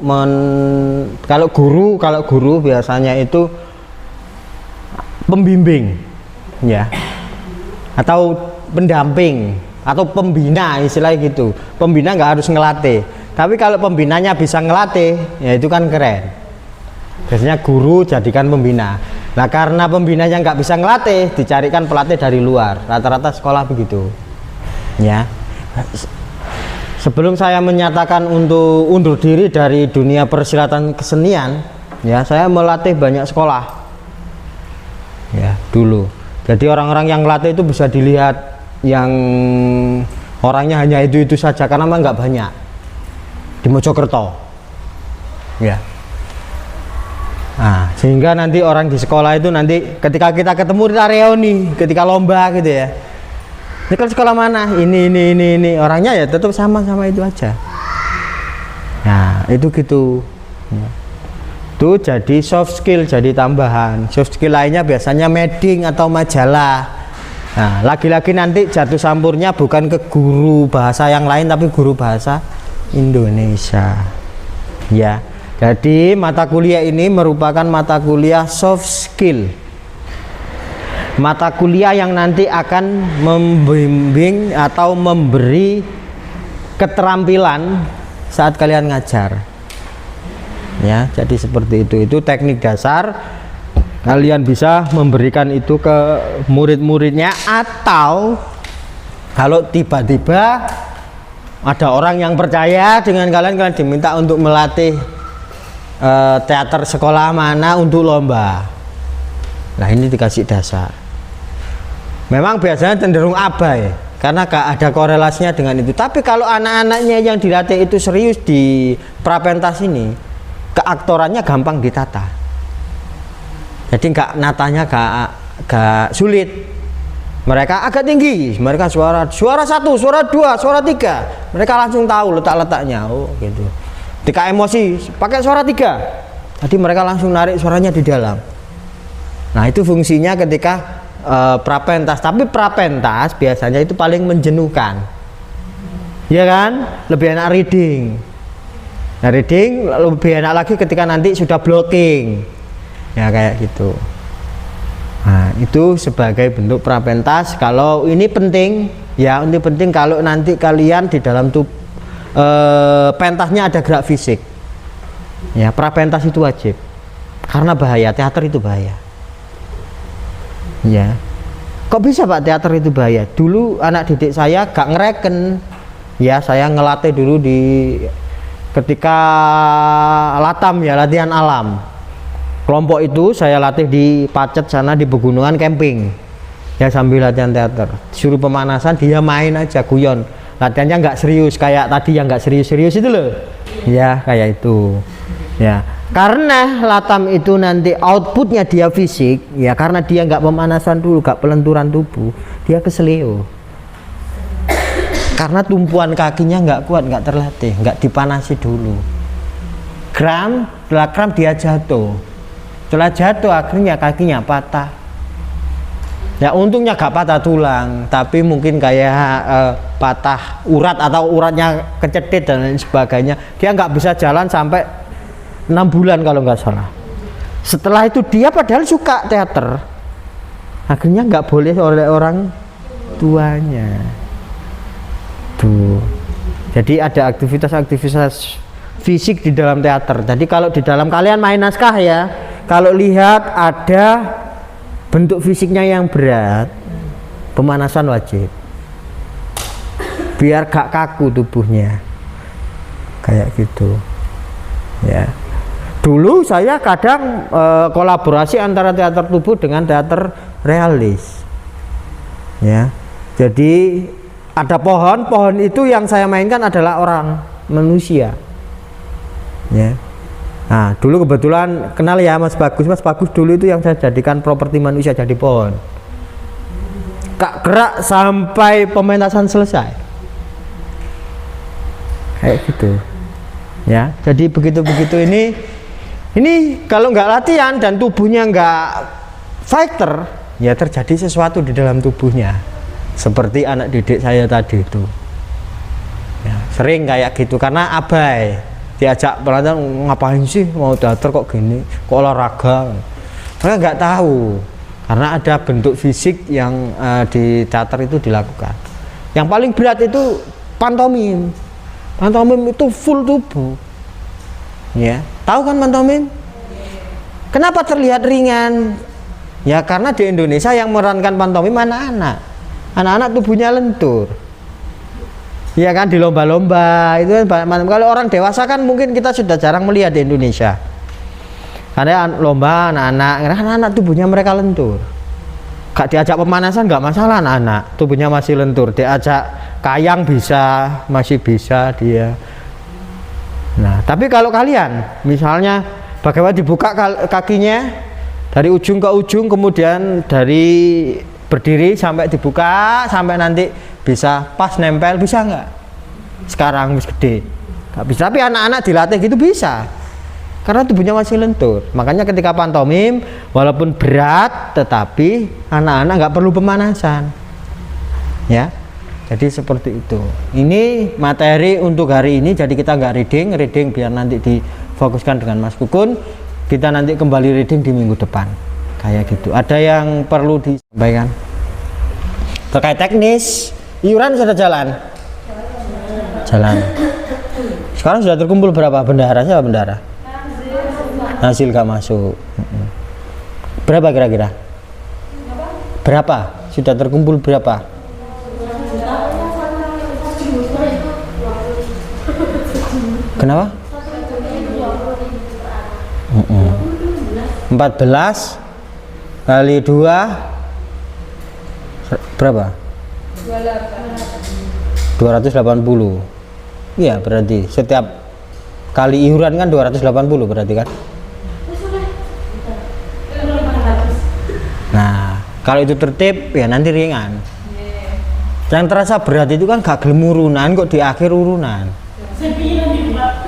kalau guru biasanya itu pembimbing ya, atau pendamping atau pembina, istilahnya gitu. Pembina nggak harus ngelatih, tapi kalau pembinanya bisa ngelatih ya itu kan keren. Biasanya guru jadikan pembina. Nah karena pembinanya nggak bisa ngelatih, dicarikan pelatih dari luar, rata-rata sekolah begitu ya. sebelum saya menyatakan untuk undur diri dari dunia persilatan kesenian, ya saya melatih banyak sekolah, ya dulu. Jadi orang-orang yang melatih itu bisa dilihat yang orangnya hanya itu saja karena memang nggak banyak di Mojokerto, ya. Nah, sehingga nanti orang di sekolah itu nanti ketika kita ketemu kita reuni, ketika lomba gitu ya. Ini kan sekolah mana? Ini orangnya ya tetap sama-sama itu aja. Nah, itu gitu. Itu jadi soft skill, jadi tambahan. Soft skill lainnya biasanya meeting atau majalah. Nah, lagi-lagi nanti jatuh sampurnya bukan ke guru bahasa yang lain tapi guru bahasa Indonesia. Ya. Jadi mata kuliah ini merupakan mata kuliah soft skill. Mata kuliah yang nanti akan membimbing atau memberi keterampilan saat kalian ngajar. Ya, jadi seperti itu. Itu teknik dasar. Kalian bisa memberikan itu ke murid-muridnya, atau kalau tiba-tiba ada orang yang percaya dengan kalian diminta untuk melatih teater sekolah mana untuk lomba. Nah, ini dikasih dasar. Memang biasanya cenderung abai karena gak ada korelasinya dengan itu. Tapi kalau anak-anaknya yang dilatih itu serius di prapentas ini, keaktorannya gampang ditata. Jadi natanya gak sulit. Mereka agak tinggi, mereka suara 1, suara 2, suara 3. Mereka langsung tahu letak-letaknya. Oh, gitu. Ketika emosi pakai suara 3. Jadi mereka langsung narik suaranya di dalam. Nah, itu fungsinya ketika prapentas. Tapi prapentas biasanya itu paling menjenuhkan, ya kan? Lebih enak reading. Nah, reading lebih enak lagi ketika nanti sudah blocking, ya kayak gitu. Nah, itu sebagai bentuk prapentas. Kalau ini penting, ya ini penting kalau nanti kalian di dalam pentasnya ada gerak fisik, ya prapentas itu wajib karena bahaya, teater itu bahaya. Ya, kok bisa Pak teater itu bahaya? Dulu anak didik saya gak ngereken, ya saya ngelatih dulu di ketika latam, ya latihan alam. Kelompok itu saya latih di Pacet sana di pegunungan camping, ya sambil latihan teater. Suruh pemanasan dia main aja guyon, latihannya nggak serius kayak tadi yang nggak serius-serius itu loh, ya kayak itu, ya. Karena latam itu nanti outputnya dia fisik, ya karena dia nggak pemanasan dulu, nggak pelenturan tubuh, dia keseleo. Karena tumpuan kakinya nggak kuat, nggak terlatih, nggak dipanasi dulu. Setelah kram dia jatuh. Setelah jatuh akhirnya kakinya patah. Ya untungnya nggak patah tulang, tapi mungkin kayak patah urat atau uratnya kecetit dan lain sebagainya. Dia nggak bisa jalan sampai 6 bulan kalau nggak salah. Setelah itu dia padahal suka teater, akhirnya nggak boleh oleh orang tuanya. Tuh. Jadi ada aktivitas-aktivitas fisik di dalam teater. Jadi kalau di dalam kalian main naskah ya, kalau lihat ada bentuk fisiknya yang berat, pemanasan wajib. Biar gak kaku tubuhnya. Kayak gitu. Ya. Dulu saya kadang kolaborasi antara teater tubuh dengan teater realis, ya. Jadi ada pohon itu yang saya mainkan adalah orang manusia, ya. Nah dulu kebetulan kenal ya Mas Bagus dulu itu yang saya jadikan properti manusia jadi pohon. Kak gerak sampai pementasan selesai, kayak gitu, ya. Jadi begitu ini kalau nggak latihan dan tubuhnya nggak fighter, ya terjadi sesuatu di dalam tubuhnya. Seperti anak didik saya tadi itu, ya, sering kayak gitu karena abai. Diajak pelatih ngapain sih mau teater kok gini, kok olahraga. Mereka nggak tahu karena ada bentuk fisik yang di teater itu dilakukan. Yang paling berat itu pantomim. Pantomim itu full tubuh. Ya, tahu kan pantomim? Kenapa terlihat ringan? Ya karena di Indonesia yang memerankan pantomim anak-anak tubuhnya lentur. Iya kan, di lomba-lomba itu kan banyak. Kalau orang dewasa kan mungkin kita sudah jarang melihat di Indonesia. Karena lomba anak-anak, karena anak-anak tubuhnya mereka lentur. Gak diajak pemanasan nggak masalah, anak-anak tubuhnya masih lentur. Diajak kayang bisa, masih bisa dia. Nah, tapi kalau kalian misalnya bagaimana dibuka kakinya dari ujung ke ujung, kemudian dari berdiri sampai dibuka sampai nanti bisa pas nempel, bisa nggak? Sekarang wis gede nggak bisa, tapi anak-anak dilatih gitu bisa karena tubuhnya masih lentur. Makanya ketika pantomim walaupun berat tetapi anak-anak nggak perlu pemanasan ya. Jadi seperti itu. Ini materi untuk hari ini, jadi kita nggak reading biar nanti difokuskan dengan Mas Kukun. Kita nanti kembali reading di minggu depan kayak gitu. Ada yang perlu disampaikan terkait teknis? Iuran sudah jalan? Jalan. Sekarang sudah terkumpul berapa? Bendahara, siapa bendahara? Hasil gak masuk. Berapa kira-kira? Berapa? Sudah terkumpul berapa? Kenapa? 14 kali 2 berapa? 280. Iya, berarti setiap kali iuran kan 280 berarti kan. Nah, kalau itu tertib ya nanti ringan. Yang terasa berat itu kan gak gelem urunan kok di akhir urunan.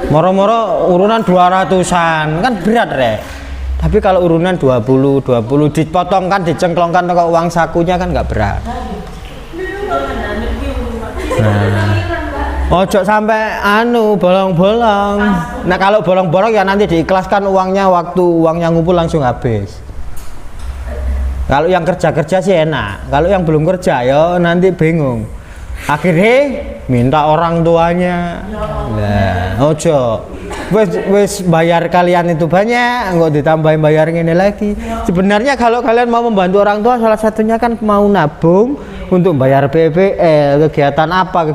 Moro-moro urunan 200-an kan berat rek. Tapi kalau urunan 20 dipotong kan, dicengklongkan ke uang sakunya kan nggak berat. Nah, ojo sampai bolong-bolong. Nah, kalau bolong-bolong ya nanti diikhlaskan uangnya, waktu uangnya ngumpul langsung habis. Kalau yang kerja sih enak. Kalau yang belum kerja ya nanti bingung. Akhirnya minta orang tuanya. Nah, ojo. Wes bayar kalian itu banyak, nggak ditambahin bayar ini lagi. Sebenarnya kalau kalian mau membantu orang tua, salah satunya kan mau nabung untuk bayar PPL, kegiatan apa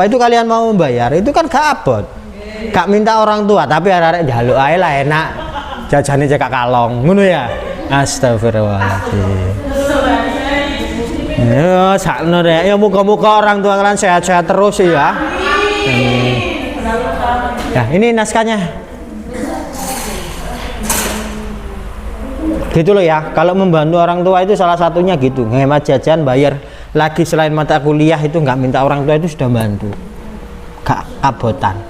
itu kalian mau membayar, itu kan gak abot. Gak minta orang tua, tapi arek jaluk ae lah enak. Jajane cekak kalong, ngono ya. Astagfirullahaladzim. Ya, sakno rek. Ya muga-muga orang tua kalian sehat-sehat terus ya. Ya, ini naskahnya. Gitu loh ya. Kalau membantu orang tua itu salah satunya gitu, ngehemat jajan, bayar lagi selain mata kuliah itu nggak minta orang tua itu sudah bantu. Gak abotan.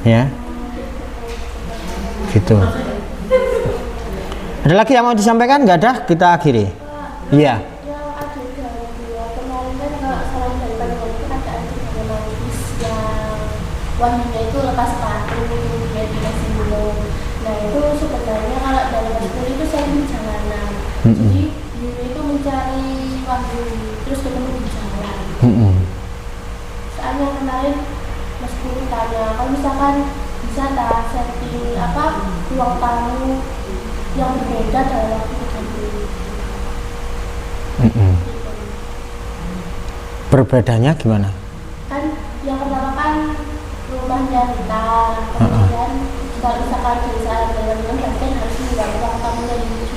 Ya. Gitu. Ada lagi yang mau disampaikan? Nggak ada? Kita akhiri. Iya. Wanita itu lepas sepatu, dia dikasih minum. Nah itu sebenarnya kalau dari Mas itu saya di jalanan. Jadi Yuni itu mencari Wahyu, terus ketemu di jalan. Soalnya kemarin Mas Guru tanya, kalau misalkan bisa tak setting ruang tamu yang berbeda dalam waktu tertentu. Berbedanya gimana? Kan yang pertama kan rumahnya kita, kemudian kalau misalkan bisa dalam berarti kan harus mengubah ruang tamu yang lucu.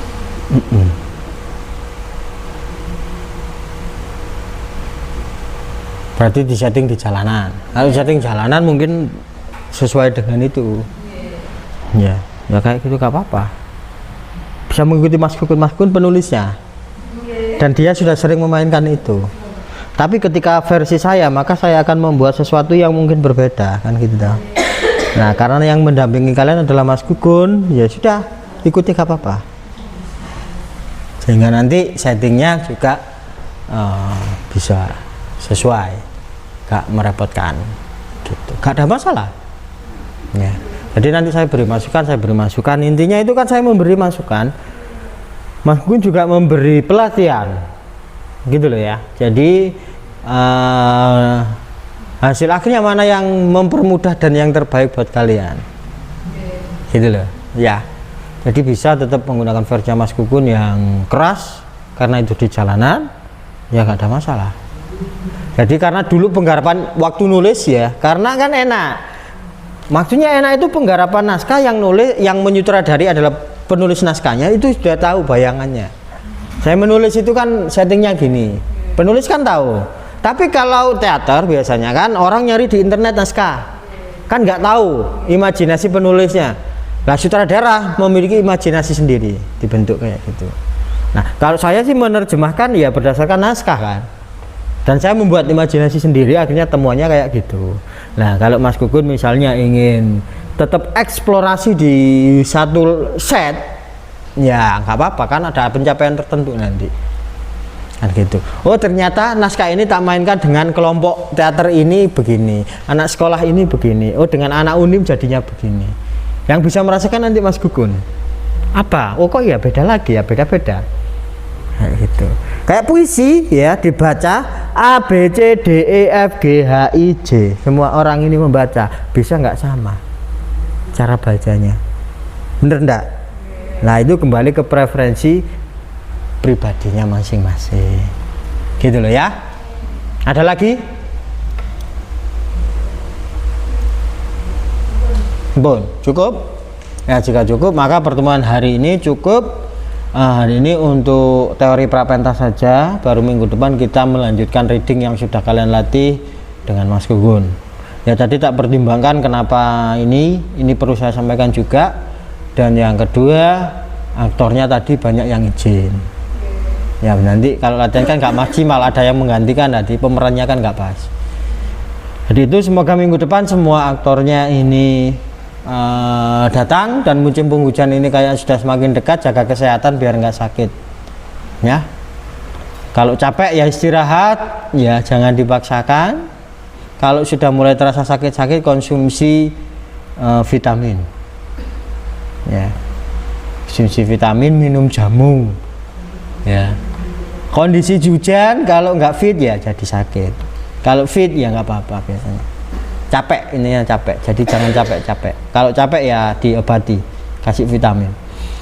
Berarti disetting di jalanan. Kalau setting jalanan mungkin sesuai dengan itu. Ya kayak gitu gak apa-apa. Bisa mengikuti Mas Kukun penulisnya. Dan dia sudah sering memainkan itu. Tapi ketika versi saya, maka saya akan membuat sesuatu yang mungkin berbeda, kan gitu dah. Nah, karena yang mendampingi kalian adalah Mas Kukun, ya sudah, ikuti gak apa-apa. Sehingga nanti settingnya juga bisa sesuai, gak merepotkan, gitu. Gak ada masalah. Ya. Jadi nanti saya beri masukan. Intinya itu kan saya memberi masukan. Mas Kukun juga memberi pelatihan, gitu loh ya. Jadi hasil akhirnya mana yang mempermudah dan yang terbaik buat kalian, gitu loh ya. Jadi bisa tetap menggunakan versi Mas Kukun yang keras karena itu di jalanan, ya gak ada masalah. Jadi karena dulu penggarapan waktu nulis ya, karena kan enak. Maksudnya enak itu penggarapan naskah yang nulis, yang menyutradari adalah penulis naskahnya itu sudah tahu bayangannya. Saya menulis itu kan settingnya gini, penulis kan tahu. Tapi kalau teater biasanya kan orang nyari di internet naskah, kan nggak tahu imajinasi penulisnya. Lah sutradara memiliki imajinasi sendiri, dibentuk kayak gitu. Nah kalau saya sih menerjemahkan ya berdasarkan naskah kan. Dan saya membuat imajinasi sendiri, akhirnya temuannya kayak gitu. Nah kalau Mas Gugun misalnya ingin tetap eksplorasi di satu set, ya nggak apa-apa kan, ada pencapaian tertentu nanti kan gitu. Oh ternyata naskah ini tak mainkan dengan kelompok teater ini begini, anak sekolah ini begini, oh dengan anak unim jadinya begini. Yang bisa merasakan nanti Mas Gugun apa? Oh kok ya beda lagi ya, beda-beda kayak gitu. Kayak puisi ya, dibaca A B C D E F G H I J, semua orang ini membaca, bisa nggak sama cara bacanya, bener enggak? Nah itu kembali ke preferensi pribadinya masing-masing gitu loh ya. Ada lagi? Bon, cukup? Ya jika cukup maka pertemuan hari ini cukup. Hari ini untuk teori prapentas saja, baru minggu depan kita melanjutkan reading yang sudah kalian latih dengan Mas Gugun. Ya tadi tak pertimbangkan kenapa ini perlu saya sampaikan juga. Dan yang kedua, aktornya tadi banyak yang izin. Ya nanti kalau latihan kan nggak maksimal, ada yang menggantikan tadi, pemerannya kan nggak pas. Jadi itu semoga minggu depan semua aktornya ini datang, dan musim penghujan ini kayak sudah semakin dekat, jaga kesehatan biar nggak sakit ya. Kalau capek ya istirahat ya, jangan dipaksakan. Kalau sudah mulai terasa sakit-sakit, konsumsi vitamin ya, konsumsi vitamin, minum jamu ya. Kondisi hujan kalau nggak fit ya jadi sakit, kalau fit ya nggak apa-apa biasanya. Capek, ininya capek, jadi jangan capek-capek. Kalau capek ya diobati, kasih vitamin.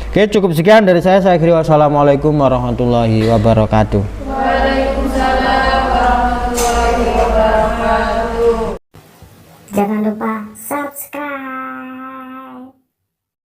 Oke, cukup sekian dari saya kira. Wassalamualaikum warahmatullahi wabarakatuh. Waalaikumsalam warahmatullahi wabarakatuh. Jangan lupa subscribe.